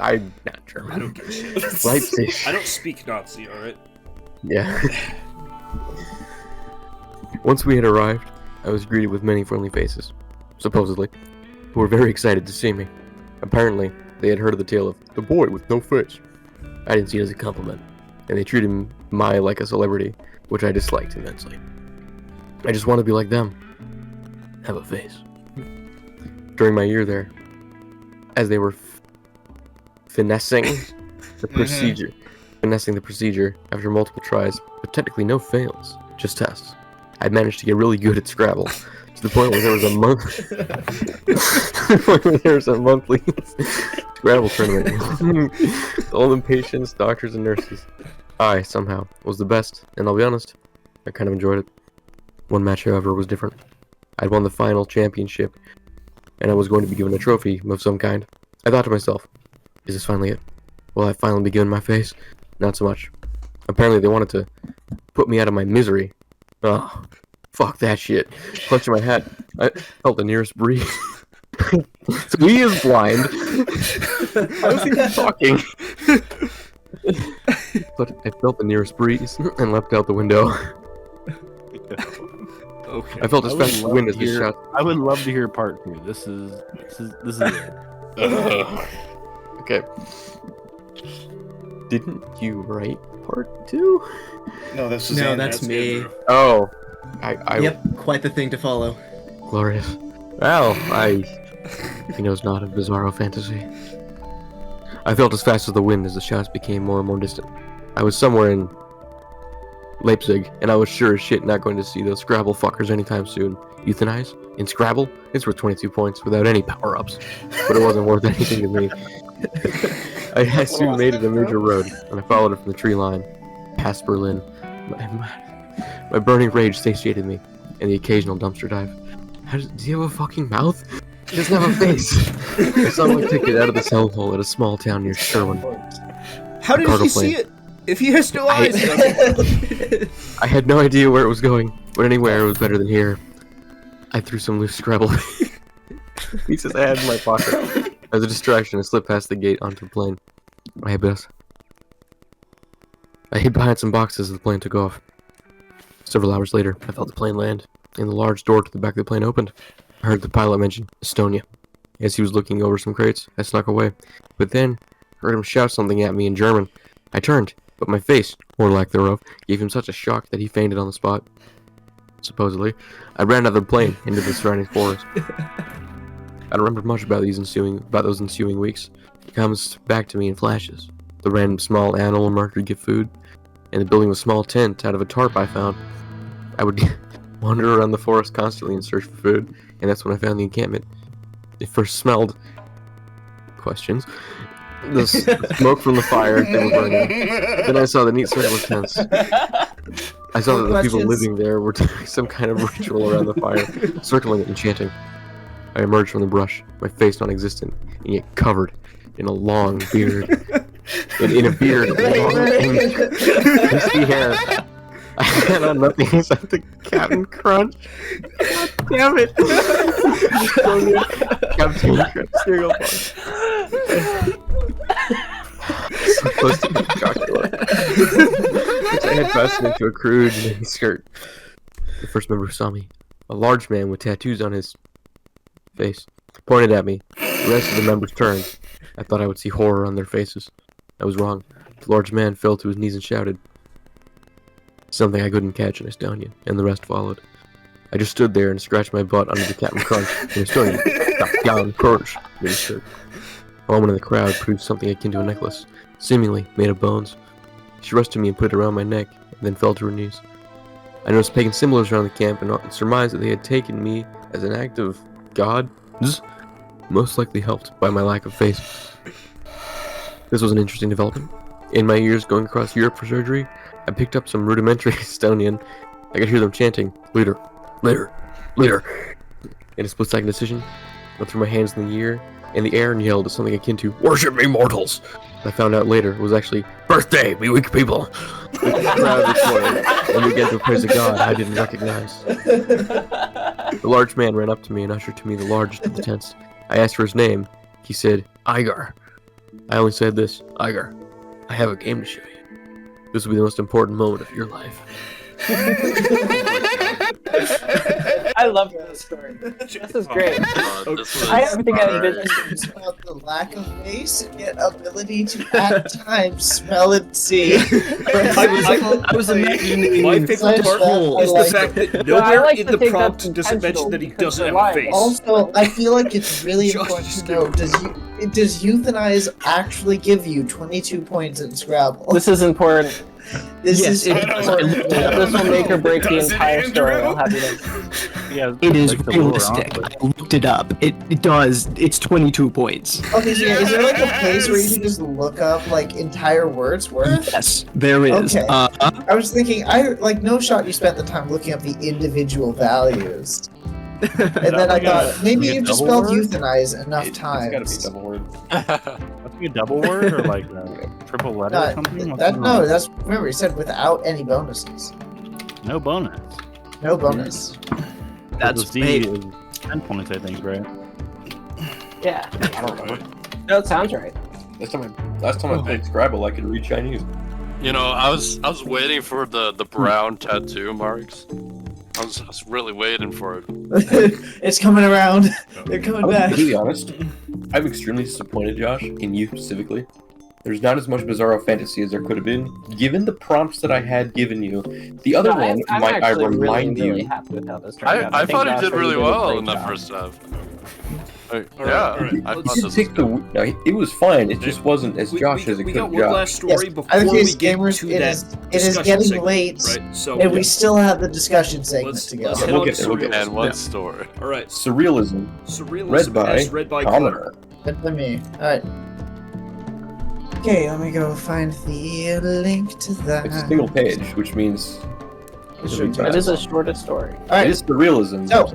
I'm not German. I don't give a shit. Leipzig. I don't speak Nazi, alright? Yeah. Once we had arrived, I was greeted with many friendly faces, supposedly, who were very excited to see me. Apparently, they had heard of the tale of the boy with no face. I didn't see it as a compliment, and they treated me like a celebrity, which I disliked immensely. I just wanted to be like them. Have a face. During my year there, as they were finessing the procedure after multiple tries, but technically no fails, just tests, I managed to get really good at Scrabble, to the point where there was a monthly Scrabble tournament. All the patients, doctors, and nurses. I, somehow, was the best, and I'll be honest, I kind of enjoyed it. One match, however, was different. I'd won the final championship, and I was going to be given a trophy of some kind. I thought to myself, is this finally it? Will I finally be given my face? Not so much. Apparently they wanted to put me out of my misery. Oh, fuck that shit. Clutching my hat, I felt the nearest breeze. So he is blind. How is he talking? But I felt the nearest breeze and leapt out the window. Okay. I felt as fast as the wind as the shot. I would love to hear part 2. This is it. Okay. Didn't you write part 2? No, this is No, Andrew. that's me. Andrew. Oh. Yep, quite the thing to follow. Glorious. Well, he knows not of bizarro fantasy. I felt as fast as the wind as the shots became more and more distant. I was somewhere in Leipzig, and I was sure as shit not going to see those Scrabble fuckers anytime soon. Euthanize? In Scrabble? It's worth 22 points without any power-ups, but it wasn't worth anything to me. I soon made it a major road, and I followed it from the tree line, past Berlin. My burning rage satiated me, and the occasional dumpster dive. Does he have a fucking mouth? He doesn't have a face. I saw my ticket out of this hellhole at a small town near Sherwin. How did Cargo he plane. see it? If he has no eyes. I had no idea where it was going, but anywhere was better than here. I threw some loose Scrabble pieces I had in my pocket. As a distraction, I slipped past the gate onto the plane. I bet. I hid behind some boxes as the plane took off. Several hours later, I felt the plane land, and the large door to the back of the plane opened. I heard the pilot mention Estonia. As he was looking over some crates, I snuck away, but then heard him shout something at me in German. I turned, but my face, or lack thereof, gave him such a shock that he fainted on the spot. Supposedly, I ran out of the plane into the surrounding forest. I don't remember much about those ensuing weeks. It comes back to me in flashes. The random small animal marked to get food, and the building of a small tent out of a tarp I found. I would wander around the forest constantly in search for food, and that's when I found the encampment. It first smelled... questions. The smoke from the fire they were burning. Then I saw the neat circle of tents. I saw that the people living there were doing some kind of ritual around the fire, circling it and chanting. I emerged from the brush, my face non-existent, and yet covered in a long beard. In a beard, long and twisty hair. I had on nothing except the Captain Crunch. God damn it! Captain Crunch cereal bar. Supposed to be chocolate. Which I had fastened into a crude mini skirt. The first member who saw me, a large man with tattoos on his face, pointed at me. The rest of the members turned. I thought I would see horror on their faces. I was wrong. The large man fell to his knees and shouted. Something I couldn't catch in Estonia, and the rest followed. I just stood there and scratched my butt under the Captain Crunch in Estonia. Down Crunch mini skirt. A woman in the crowd produced something akin to a necklace, seemingly made of bones. She rushed to me and put it around my neck, and then fell to her knees. I noticed pagan symbols around the camp and surmised that they had taken me as an act of God, most likely helped by my lack of faith. This was an interesting development. In my years going across Europe for surgery, I picked up some rudimentary Estonian. I could hear them chanting, "Leader, leader, leader." In a split-second decision, I threw my hands in the air and yelled something akin to "Worship me, mortals!" I found out later it was actually "Birthday, me weak people!" The crowd recoiled, and began to praise a god I didn't recognize. The large man ran up to me and ushered to me the largest of the tents. I asked for his name. He said, "Igar." I only said this, "Igar, I have a game to show you. This will be the most important moment of your life." I love this story. This is great. I everything I envisioned. About the lack of face and yet ability to at times smell and see. I was imagining My favorite part is the fact that nowhere like in to the think prompt that's does it mention that he intentional doesn't have because a face. Also, I feel like it's really Josh important is to know, does euthanize actually give you 22 points in Scrabble? This is important. This Yes, is it does. important. This will make or break the Does it, entire story. Andrew? I'll have you know. Yeah, It is like the lure, realistic. honestly. I looked it up. It does. It's 22 points. Okay, so yeah, is there like a place where you can just look up like entire words worth? Yes, there is. Okay. I was thinking, no shot you spent the time looking up the individual values. And then I thought, maybe like a you just double spelled word? euthanize enough It's gotta be times. double word. That's like a double word or like a triple letter or something? What's going No, on? that's remember he said without any bonuses. No bonus. No bonus. That's the Z hey, is 10 points, I think, right? Yeah. I don't remember. No, it sounds right. Last time I played Scrabble, I could read Chinese. You know, I was waiting for the brown tattoo marks. I was really waiting for it. It's coming around. They're coming I'm back. completely honest. I'm extremely disappointed, Josh, in you specifically. There's not as much Bizarro Fantasy as there could have been, given the prompts that I had given you. The other one, I'm might I actually remind really you... happy with how this turned out. I think thought he Josh did really did a well great in that job. first half. Alright, Yeah, alright, I let's- thought You this was picked the... good. No, it was fine, it just wasn't as Josh as it we could got have one Josh. last story Yes, before I think we it's get gamers, to it that is discussion getting segment, late, right? So and we yeah. still have the discussion segment Let's- to go. let's Yeah, head we'll on get to there, we'll get surrealism. And one story. Alright, Surrealism, surrealism as read by Commoner. Good for me. Alright. Okay, let me go find the link to that. It's a single page, which means... It's it'll be true. It fast. is the shortest story. Alright, It is Surrealism. So-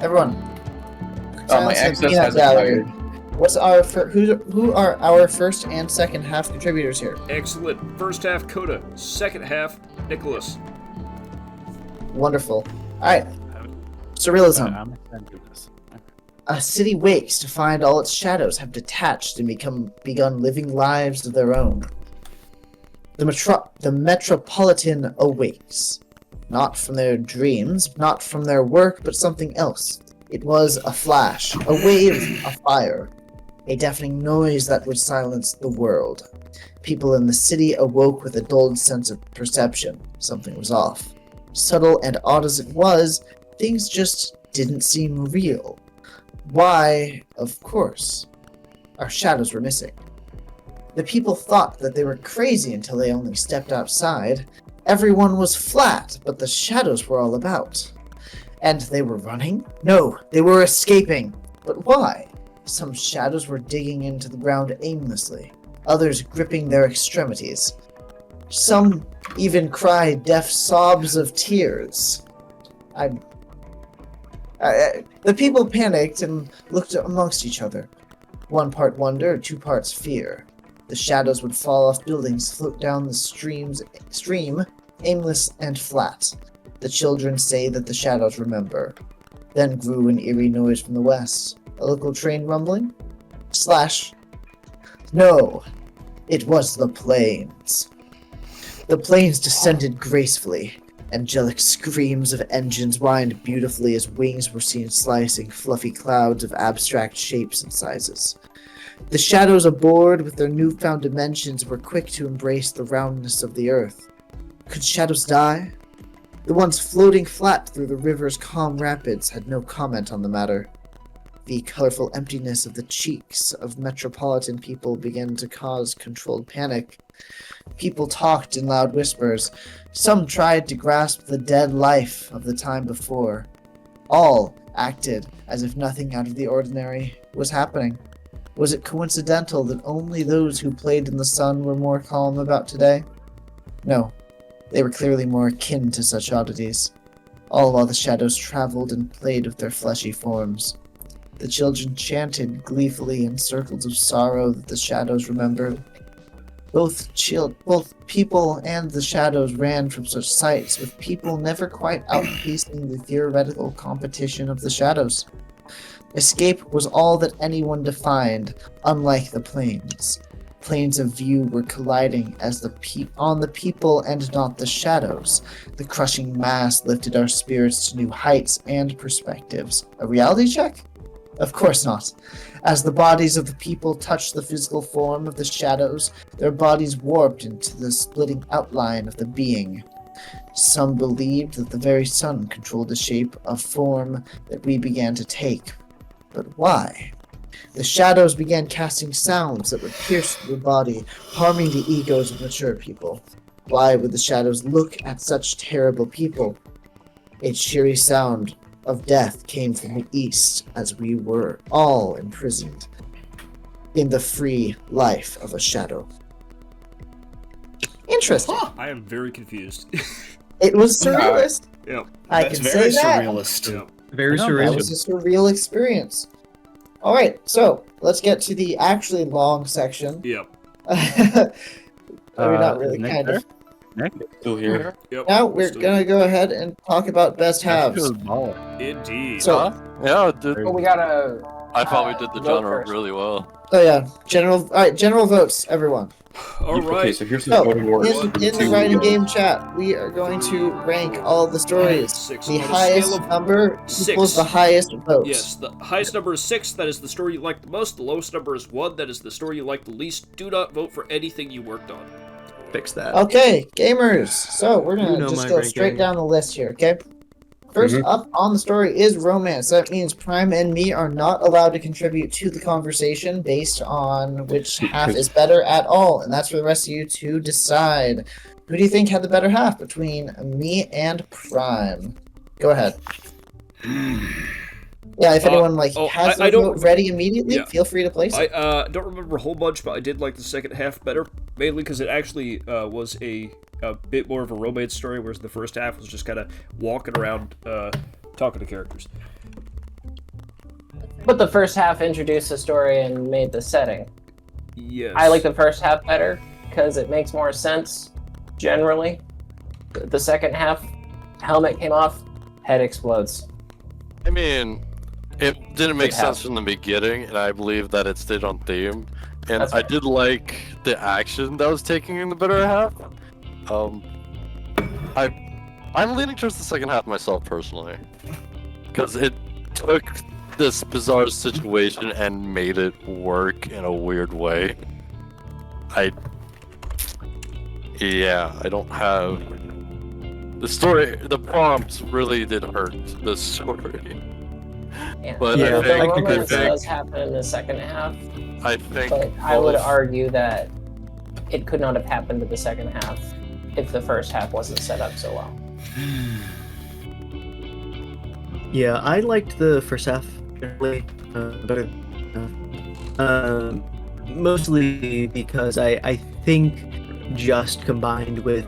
everyone. my Silence and access Peanut has Gallery. expired. What's our who are our first and second half contributors here? excellent. First half Koda, second half Nicholas. Wonderful. Alright. Surrealism. I'm excited to do this. A city wakes to find all its shadows have detached and begun living lives of their own. The Metropolitan awakes. Not from their dreams, not from their work, but something else. It was a flash, a wave, a fire. A deafening noise that would silence the world. People in the city awoke with a dulled sense of perception. Something was off. Subtle and odd as it was, things just didn't seem real. Why? Of course. Our shadows were missing. The people thought that they were crazy until they only stepped outside. Everyone was flat, but the shadows were all about. And they were running? No, they were escaping. But why? Some shadows were digging into the ground aimlessly, others gripping their extremities. Some even cried deaf sobs of tears. The people panicked and looked amongst each other. 1 part wonder, 2 parts fear. The shadows would fall off buildings, float down the stream, aimless and flat. The children say that the shadows remember. Then grew an eerie noise from the west. A local train rumbling? No, it was the planes. The planes descended gracefully. Angelic screams of engines whined beautifully as wings were seen slicing fluffy clouds of abstract shapes and sizes. The shadows aboard, with their newfound dimensions, were quick to embrace the roundness of the earth. Could shadows die? The ones floating flat through the river's calm rapids had no comment on the matter. The colorful emptiness of the cheeks of metropolitan people began to cause controlled panic. People talked in loud whispers. Some tried to grasp the dead life of the time before. All acted as if nothing out of the ordinary was happening. Was it coincidental that only those who played in the sun were more calm about today? No, they were clearly more akin to such oddities, all while the shadows traveled and played with their fleshy forms. The children chanted gleefully in circles of sorrow that the shadows remembered. Both people and the shadows ran from such sights, with people never quite outpacing the theoretical competition of the shadows. Escape was all that anyone defined, unlike the planes. Planes of view were colliding as on the people and not the shadows. The crushing mass lifted our spirits to new heights and perspectives. A reality check? Of course not. As the bodies of the people touched the physical form of the shadows, their bodies warped into the splitting outline of the being. Some believed that the very sun controlled the shape of form that we began to take. But why? The shadows began casting sounds that would pierce through the body, harming the egos of mature people. Why would the shadows look at such terrible people? A cheery sound of death came from the east as we were all imprisoned in the free life of a shadow. Interesting. I am very confused. It was surrealist. Yeah. I That's can very say that. surrealist. Yeah. Very That surreal. was a surreal experience. All right, so let's get to the actually long section. Yep. We're not really Nick kind there? of. Nick? Still here. Yep. Now we're Still- gonna go ahead and talk about best That halves. was baller. Indeed. So, Yeah, dude. But we gotta. I thought we did the vote genre first. really well. oh yeah, general votes, everyone. All Okay, right. so here's the So, voting order. in the writing game chat, we are going to rank all the stories. Six. The On a highest scale of number six. equals the highest votes. Yes, the highest number is 6, that is the story you like the most. The lowest number is 1, that is the story you like the least. Do not vote for anything you worked on. Fix that. Okay, gamers. So we're gonna You know just my go ranking. straight down the list here, okay? First up on the story is romance. That means Prime and me are not allowed to contribute to the conversation based on which half is better at all, and that's for the rest of you to decide. Who do you think had the better half between me and Prime? Go ahead. Yeah, if anyone has their I don't- vote ready immediately, Yeah. feel free to place it. I don't remember a whole bunch, but I did like the second half better, mainly because it actually was a bit more of a romance story, whereas the first half was just kind of walking around talking to characters. But the first half introduced the story and made the setting. Yes. I like the first half better because it makes more sense generally. The second half, helmet came off, head explodes. I mean, it didn't make Good sense house. from the beginning, and I believe that it stayed on theme. And That's I did like the action that was taking in the better half. I'm leaning towards the second half myself personally, because it took this bizarre situation and made it work in a weird way. I don't have the story. The prompts really did hurt the story. Yeah. But Yeah, I the think, romance does happen in the second half, I think but I would both- argue that it could not have happened in the second half if the first half wasn't set up so well. Yeah, I liked the first half generally better. Mostly because I think just combined with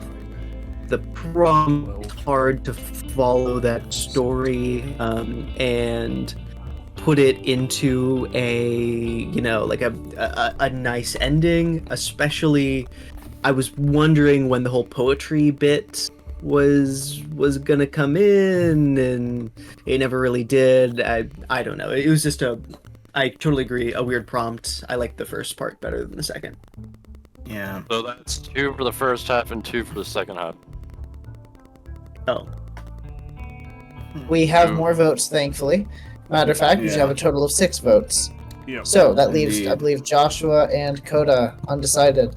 the prompt, hard to follow that story and put it into a like a nice ending. Especially, I was wondering when the whole poetry bit was gonna come in, and it never really did. I don't know. It was just I totally agree, a weird prompt. I like the first part better than the second. Yeah. So that's 2 for the first half and 2 for the second half. Oh, We have more votes, thankfully. Matter of fact, we should have a total of 6 votes. Yeah. So that leaves, I Indeed. believe, Joshua and Koda undecided.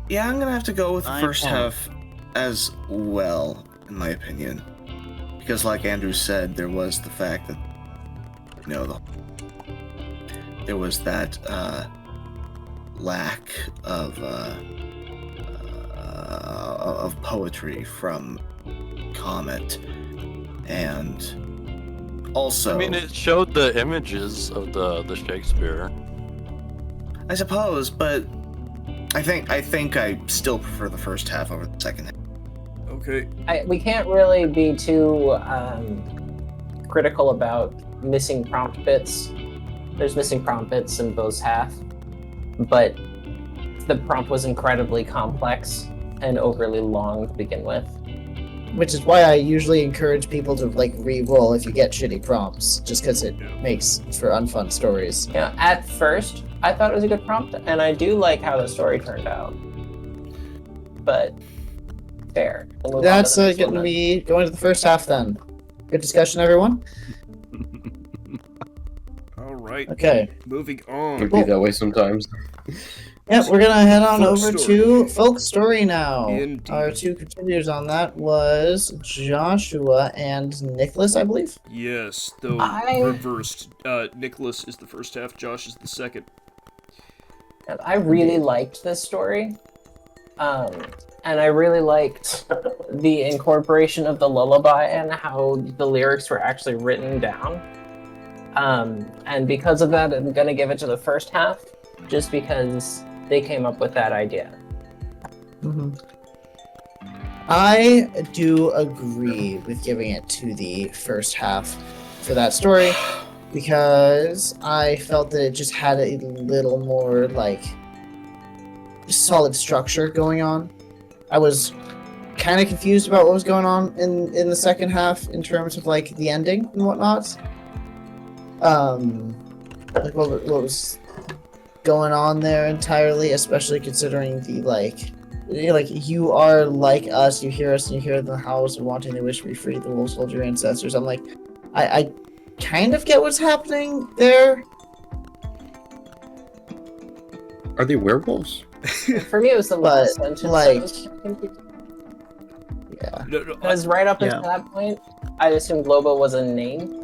Yeah, I'm gonna have to go with the I'm first fine. half as well, in my opinion. Because, like Andrew said, there was the fact that, there was that lack of poetry from Comet, and also, I mean, it showed the images of the Shakespeare. I suppose, but I think I still prefer the first half over the second half. Okay. We can't really be too critical about missing prompt bits. There's missing prompt bits in both half, but the prompt was incredibly complex and overly long to begin with. Which is why I usually encourage people to re-roll if you get shitty prompts, just because it makes for unfun stories. Yeah, at first, I thought it was a good prompt, and I do like how the story turned out. But fair. We'll move on to That's the next going to one be going to the first half then. Good discussion, everyone. All right. Okay. Moving It on. would be that way sometimes. Yep, we're gonna head on Folk over story. to folk story now. Indeed. Our 2 contributors on that was Joshua and Nicholas, I believe. Yes, though reversed. Nicholas is the first half. Josh is the second. one. I really liked this story. And I really liked the incorporation of the lullaby and how the lyrics were actually written down. And because of that, I'm gonna give it to the first half, just because they came up with that idea. I do agree with giving it to the first half for that story, because I felt that it just had a little more solid structure going on. I was kind of confused about what was going on in the second half in terms of the ending and whatnot. What was going on there entirely, especially considering the you are like us, you hear us and you hear the howls of wanting to wish we free the wolves hold your ancestors. I'm I kind of get what's happening there. Are they werewolves? For me, it was the last But, sentence. yeah. No, Because right up until that point, I assumed Lobo was a name.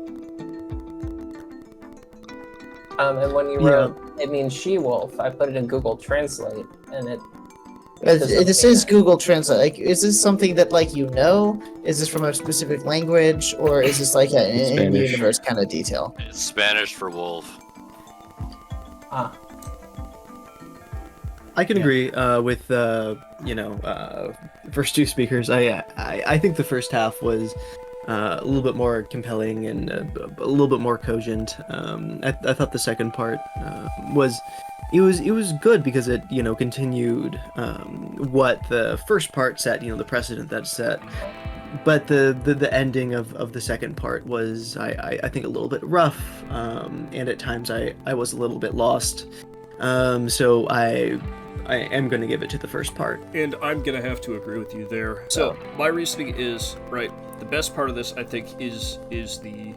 And when you wrote, it means she-wolf, I put it in Google Translate, and it... This is Google Translate. Is this something that Is this from a specific language, or is this an in-universe kind of detail? It's Spanish for wolf. I can agree with first 2 speakers. I think the first half was a little bit more compelling and a little bit more cogent. I thought the second part was good because it continued what the first part set, the precedent that set. but the ending of the second part was I think a little bit rough, and at times I was a little bit lost. So I am going to give it to the first part. And I'm gonna have to agree with you there. So my reasoning is, right, the best part of this, I think, is the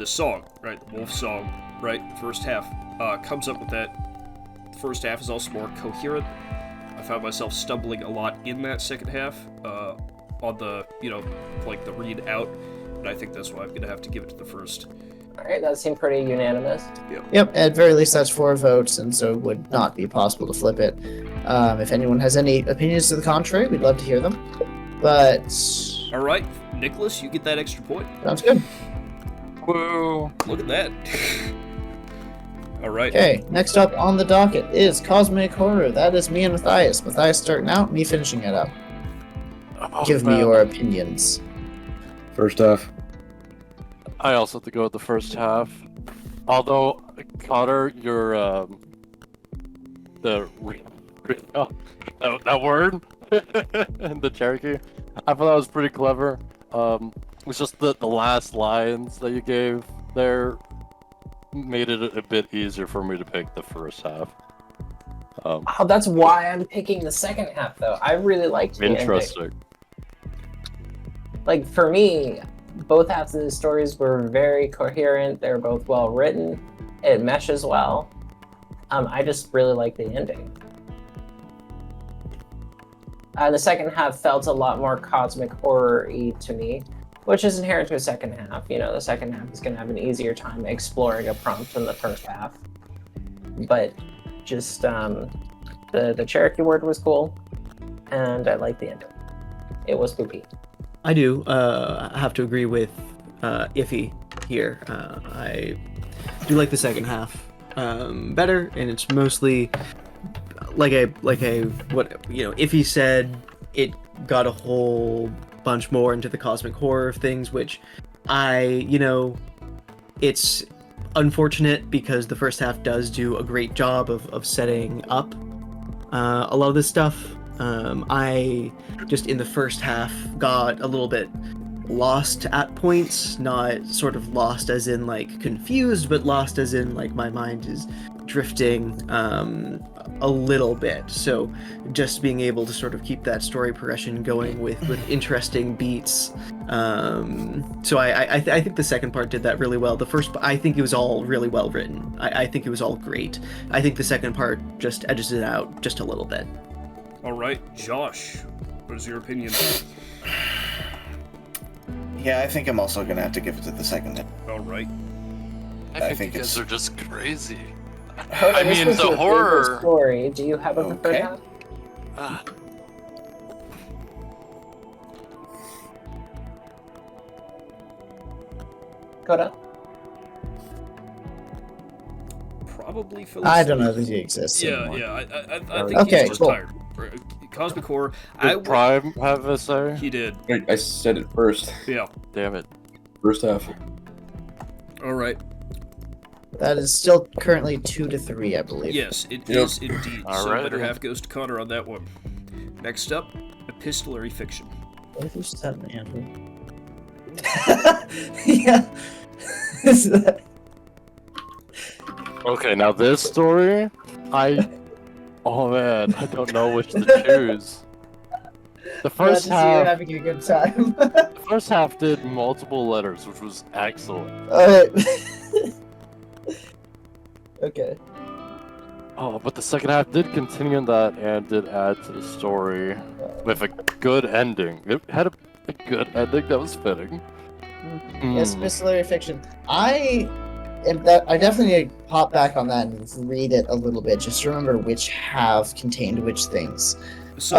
song, right, the Wolf song, right. The first half comes up with that. The first half is also more coherent. I found myself stumbling a lot in that second half, on the, like the read out, and I think that's why I'm gonna have to give it to the first. Alright, that seemed pretty unanimous. Yep, at very least that's 4 votes, and so it would not be possible to flip it. If anyone has any opinions to the contrary, we'd love to hear them. But... Alright, Nicholas, you get that extra point. Sounds good. Woo! Look at that. Alright. Okay, next up on the docket is Cosmic Horror. That is me and Matthias. Matthias starting out, me finishing it up. Give me your opinions. First half. I also have to go with the first half. Although, Connor, your that word, the Cherokee, I thought that was pretty clever. It's just the last lines that you gave there made it a bit easier for me to pick the first half. Oh, that's why I'm picking the second half, though. I really liked the Interesting. ending. Like, for me, both halves of the stories were very coherent. They're both well written. It meshes well. I just really like the ending. The second half felt a lot more cosmic horror-y to me, which is inherent to a second half. The second half is going to have an easier time exploring a prompt than the first half. But just the Cherokee word was cool, and I like the ending. It was spooky. I do have to agree with Iffy here. I do like the second half better, and it's mostly like a what Iffy said. It got a whole bunch more into the cosmic horror of things, which it's unfortunate because the first half does do a great job of setting up a lot of this stuff. I just in the first half got a little bit lost at points, not sort of lost as in like confused, but lost as in like my mind is drifting a little bit. So just being able to sort of keep that story progression going with interesting beats. So I think the second part did that really well. The first, I think it was all really well written. I think it was all great. I think the second part just edges it out just a little bit. All right, Josh, what is your opinion? Yeah, I think I'm also gonna have to give it to the second. All right. I think you guys are just crazy. Koda, I this mean, was the your horror. favorite story. Do you have a preferred Okay. half? Koda? Probably Phil. I don't know if he exists Yeah, anymore. yeah. I think Okay, he's just cool. tired. Cosmic horror. Did Prime have a say? He did. Wait, I said it first. Yeah. Damn it. First half. All right. That is still currently 2-3, I believe. Yes, it Yep. is indeed. So Alright. better half goes to Connor on that one. Next up, epistolary fiction. What if you said it, Andrew? Yeah. Is that... Okay, now this story, oh man, I don't know which to choose. The first Glad to see you're half, having a good time. the first half did multiple letters, which was excellent. Alright. Okay. Oh, but the second half did continue in that and did add to the story with a good ending. It had a good ending that was fitting. Yes, epistolary fiction. I definitely need to pop back on that and read it a little bit, just to remember which half contained which things. So,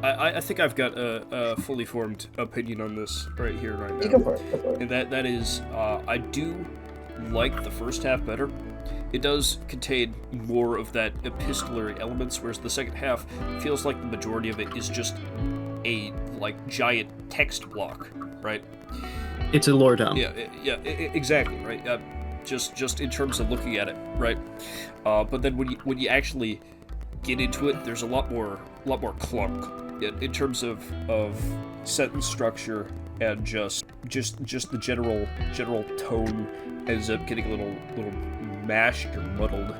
I think I've got a fully formed opinion on this right here, right now. Go for it. Go for it. And that is, I do like the first half better. It does contain more of that epistolary elements, whereas the second half feels like the majority of it is just a giant text block, right? It's a lore dump. Yeah, exactly, right. Just in terms of looking at it, right. But then when you actually get into it, there's a lot more clunk in terms of sentence structure and just the general tone ends up getting a little mashed or muddled.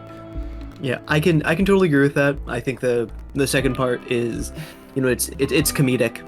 Yeah, I can totally agree with that. I think the second part is, it's comedic,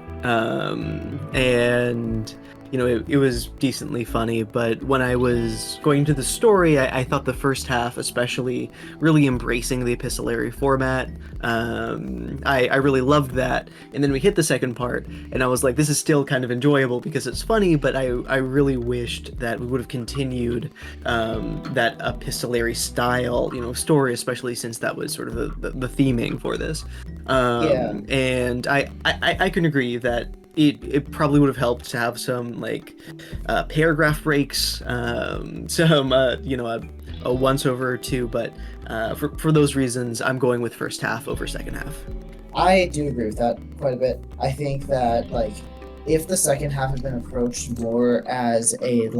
and it was decently funny. But when I was going to the story, I thought the first half, especially, really embracing the epistolary format. I really loved that. And then we hit the second part, and I was like, this is still kind of enjoyable because it's funny, but I really wished that we would have continued that epistolary style, story, especially since that was sort of the theming for this. And I can agree that it probably would have helped to have some paragraph breaks, some a once over or two, but for those reasons, I'm going with first half over second half. I do agree with that quite a bit. I think that if the second half had been approached more as a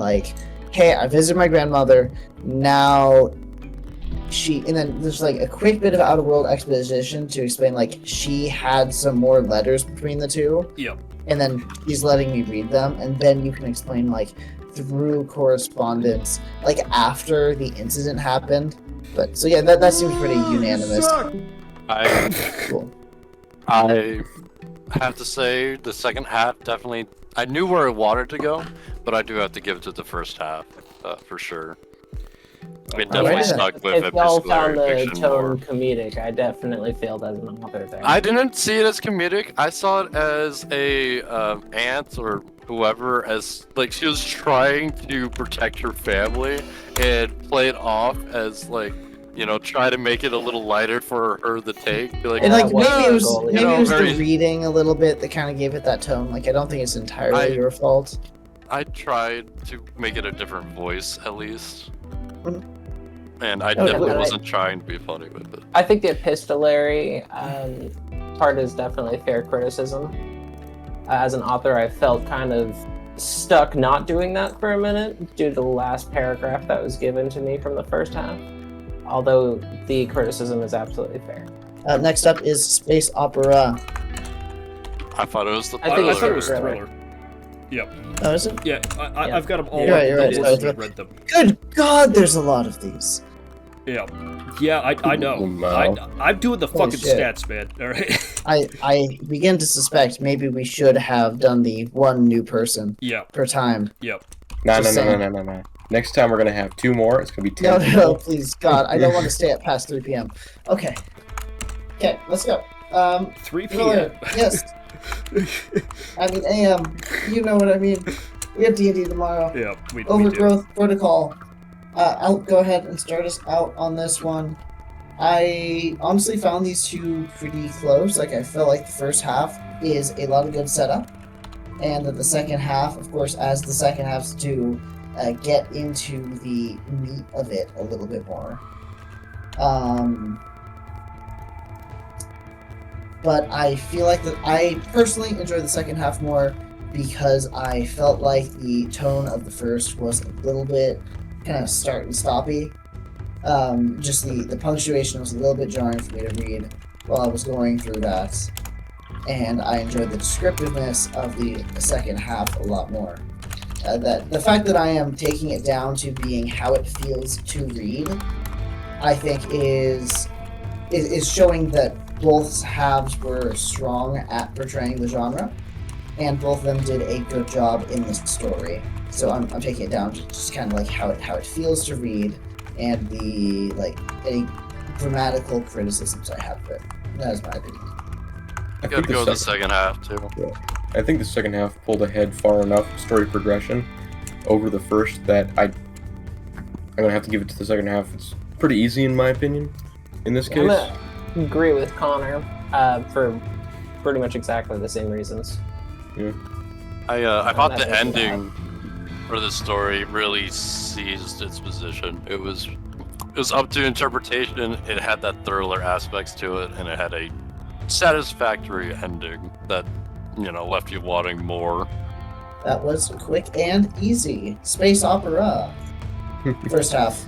hey, I visited my grandmother, now and then there's a quick bit of out-of-world exposition to explain she had some more letters between the two. Yep. And then she's letting me read them, and then you can explain through correspondence after the incident happened. But so yeah, that seems pretty unanimous. Cool. I have to say the second half definitely. I knew where I wanted to go, but I do have to give it to the first half for sure. It definitely stuck with If y'all found the fiction tone more. comedic, I definitely failed as an author there. I didn't see it as comedic. I saw it as a aunt or whoever, as she was trying to protect her family and play it off as try to make it a little lighter for her to take. Be And maybe it was very... the reading a little bit that kind of gave it that tone. I don't think it's entirely your fault. I tried to make it a different voice at least. Mm-hmm. And I definitely wasn't trying to be funny with it. I think the epistolary part is definitely fair criticism. As an author, I felt kind of stuck not doing that for a minute due to the last paragraph that was given to me from the first half. Although the criticism is absolutely fair. Next up is space opera. I thought it was the I thought it was thriller. Yep. Oh, is it? Yeah, I've got them all. You're right. Read them. Good God, there's a lot of these. Yeah, I know. I'm doing the fucking shit. stats, man. All right. I begin to suspect maybe we should have done the one new person per time. Yep. No. Next time we're gonna have 2 more. It's gonna be 10. No, please, God, I don't want to stay up past 3 p.m. Okay, let's go. 3 p.m. Yes. I mean a.m. You know what I mean. We have D&D tomorrow. Yeah, we Overgrowth Protocol. I'll go ahead and start us out on this one. I honestly found these two pretty close. I felt like the first half is a lot of good setup, and that the second half, of course, as the second half's to get into the meat of it a little bit more. But I feel like that I personally enjoyed the second half more because I felt like the tone of the first was a little bit kind of start and stoppy. Just the punctuation was a little bit jarring for me to read while I was going through that, and I enjoyed the descriptiveness of the second half a lot more. That the fact that I am taking it down to being how it feels to read, I think is showing that both halves were strong at portraying the genre, and both of them did a good job in this story. So I'm taking it down to just kind of how it feels to read, and the any grammatical criticisms I have of it. That is my opinion. I gotta go with the second half too. Yeah. I think the second half pulled ahead far enough story progression over the first that I'm gonna have to give it to the second half. It's pretty easy in my opinion. In this case, I'm gonna agree with Connor for pretty much exactly the same reasons. Yeah. I thought the ending for the story really seized its position. It was up to interpretation. It had that thriller aspects to it, and it had a satisfactory ending that left you wanting more. That was quick and easy. Space opera. First half.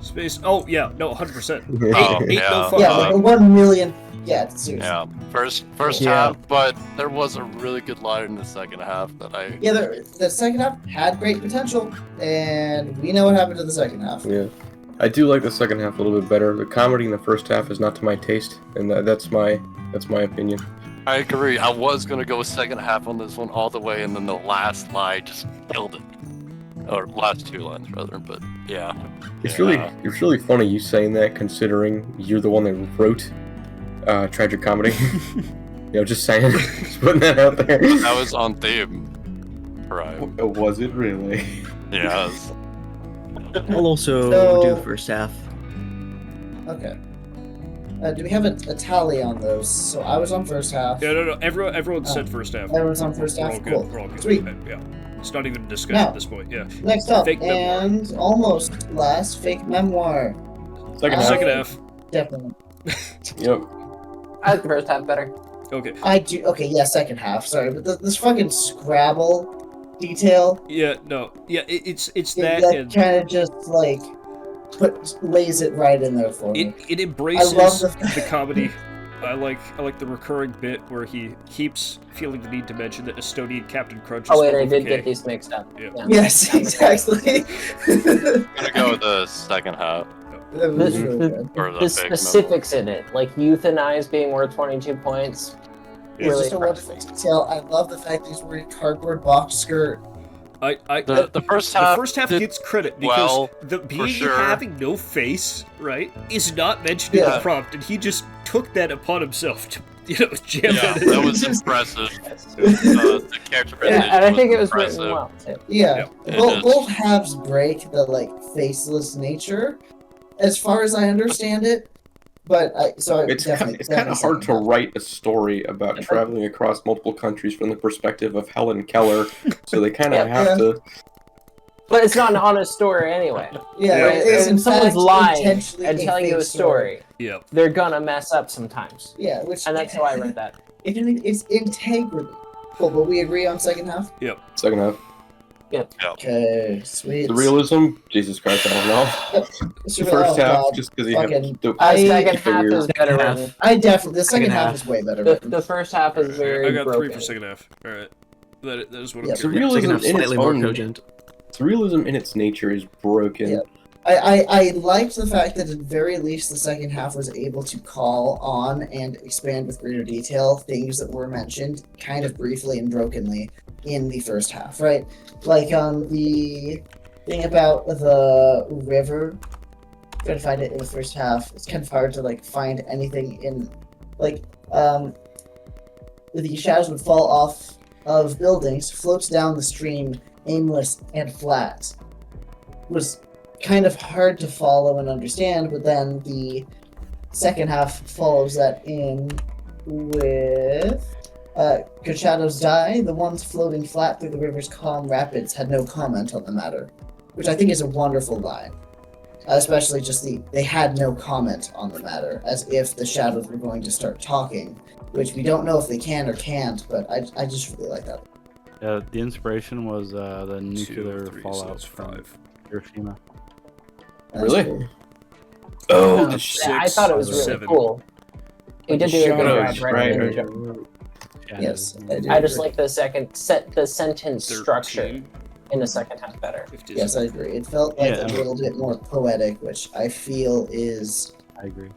Space. Oh yeah, no, 100%. Oh, Ain't yeah. no fucking Yeah, way. like 1 million. Yeah, seriously. Yeah, first Yeah. half, but there was a really good line in the second half that I. Yeah, the second half had great potential, and we know what happened to the second half. Yeah. I do like the second half a little bit better. The comedy in the first half is not to my taste, and that's my opinion. I agree. I was gonna go second half on this one all the way, and then the last line just killed it. Or last two lines rather, but yeah. It's Yeah. really funny you saying that, considering you're the one that wrote tragic comedy. Just saying, just putting that out there. That was on theme. Right. Was it really? Yes. I'll also So- do the first half. Okay. Do we have a tally on those? So I was on first half. Yeah, no. Everyone said first half. Everyone's on first We're all half. good. Cool. We're all good. Sweet. Yeah. It's not even a discussion Now- at this point. Yeah. Next up, Fake memoir. and almost last, fake memoir. Second Uh, half. Second half. Definitely. Yep. I like the first half better. Okay. I do. Okay, yeah, second half. Sorry, but this fucking Scrabble detail Yeah. No. Yeah. It's that that and kind of just like lays it right in there for me. it embraces I love the comedy. I like the recurring bit where he keeps feeling the need to mention that Estonian Captain Crunch is Oh wait, full I of did decay. get these mixed up. Yeah. Yes, exactly. I'm gonna go with the second half. That was really The, good. Or the the fake specifics in it, like euthanize being worth 22 points. It's Really just a wonderful detail. I love the fact that he's wearing a cardboard box skirt. The first The half. first half did gets credit because well, the being sure. having no face, right, is not mentioned in Yeah. the prompt, and he just took that upon himself to, jam Yeah, that in. that was impressive. The character Yeah, and I think it was impressive. written well too. Yeah, It both, is. both halves break the faceless nature, as far as I understand it. But It's kind of hard to write a story about traveling across multiple countries from the perspective of Helen Keller, so they kind of have to. But it's not an honest story anyway. Yeah, Right? it is in If someone's fact lying intentionally and telling you a fake story, Yeah. they're gonna mess up sometimes. Yeah, which And that's how I read that. it's integrity. Cool, but we agree on second half. Second half. Okay, sweet. The realism, Jesus Christ, I don't know. So, The first oh, half, God. just because you have Fucking- to. The second keep it half weird. is better half. written. I definitely the second Second half half. is way better. The, written. the first half is very I got broken. 3 for second half. All right, that is what Yeah. I'm It's doing. realism Second half in its slightly more own. cogent. The realism in its nature is broken. Yeah. I liked the fact that at the very least the second half was able to call on and expand with greater detail things that were mentioned kind of briefly and brokenly in the first half, right? Like the thing about the river. Trying to find it in the first half. It's kind of hard to find anything in the shadows would fall off of buildings, floats down the stream, aimless and flat. Was kind of hard to follow and understand, but then the second half follows that in with could shadows die? The ones floating flat through the river's calm rapids had no comment on the matter, which I think is a wonderful line. Especially just they had no comment on the matter, as if the shadows were going to start talking, which we don't know if they can or can't, but I just really like that. The inspiration was the 2, nuclear 3, so fallout that's from 5. Hiroshima. That's Really? cool. Oh, Yeah, the I thought it was really 7. cool. He did do a good shadows, job writing right. it. Yes, I do. I just like the sentence 13, structure in the second half better. 50, Yes, I agree. It felt like Yeah. a little bit more poetic, which I feel is I agree.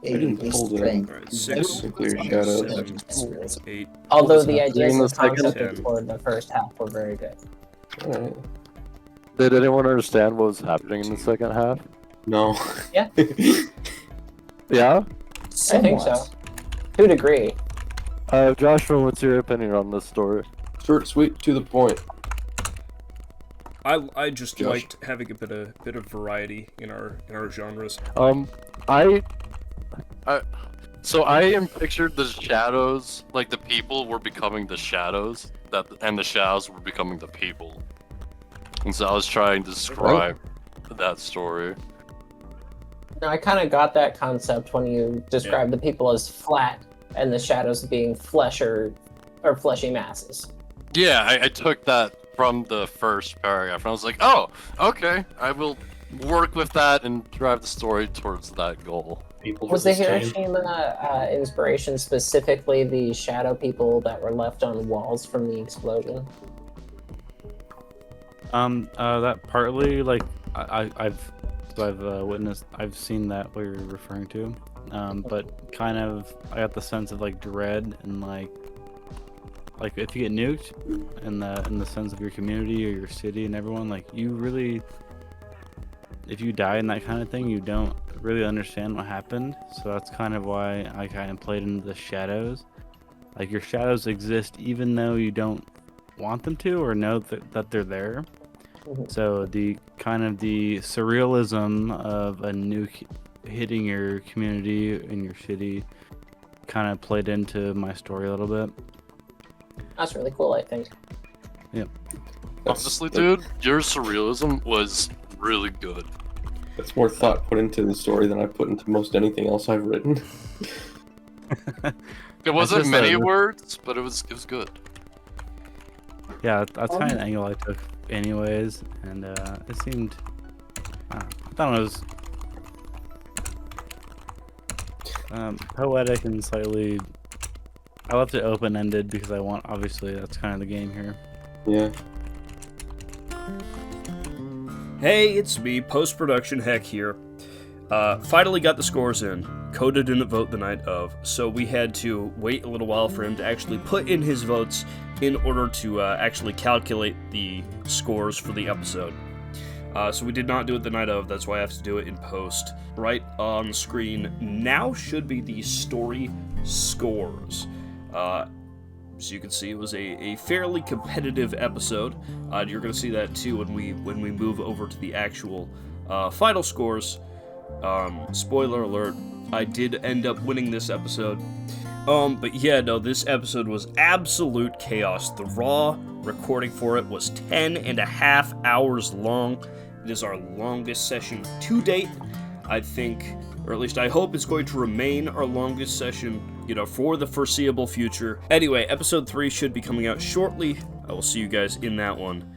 a didn't pull the- strength. Alright, 6, Nuclear shadows. 7, 8. Although was the happening ideas in the and concepts second? for the first half were very good. Alright. Did anyone understand what was happening in the second half? No. Yeah. Yeah? I think so. To a degree. Joshua, what's your opinion on this story? Short, sweet, to the point. I just Josh. liked having a bit of variety in our genres. So I am pictured the shadows, like the people were becoming the shadows, and the shadows were becoming the people. And so I was trying to describe that story. No, I kind of got that concept when you described the people as flat and the shadows being flesh or fleshy masses. Yeah, I took that from the first paragraph, and I was like, oh, okay, I will work with that and drive the story towards that goal. People Was the versus Kane. Hiroshima inspiration specifically the shadow people that were left on walls from the explosion? That partly, like, I've witnessed, I've seen that what you're referring to. But kind of, I got the sense of like dread and like if you get nuked in the sense of your community or your city and everyone, like you really, if you die in that kind of thing, you don't really understand what happened. So that's kind of why I kind of played into the shadows. Like your shadows exist even though you don't want them to or know that they're there. So the kind of the surrealism of a nuke hitting your community in your city kind of played into my story a little bit. That's really cool, I think. Yep. Honestly, dude, your surrealism was really good. That's more thought put into the story than I put into most anything else I've written. It wasn't just many a- words, but it was good. Yeah, that's kind of the angle I took anyways, and it seemed, I thought it was poetic and slightly, I left it open-ended because I want, obviously that's kind of the game here. Yeah. Hey, it's me, post-production Heck here. Finally got the scores in. Koda didn't vote the night of, so we had to wait a little while for him to actually put in his votes in order to actually calculate the scores for the episode. So we did not do it the night of, that's why I have to do it in post. Right on the screen now should be the story scores. As you can see, it was a fairly competitive episode. You're going to see that too when we move over to the actual final scores. Spoiler alert, I did end up winning this episode. But yeah, no, this episode was absolute chaos. The raw recording for it was 10.5 hours long. It is our longest session to date. I think, or at least I hope it's going to remain our longest session, for the foreseeable future. Anyway, episode 3 should be coming out shortly. I will see you guys in that one.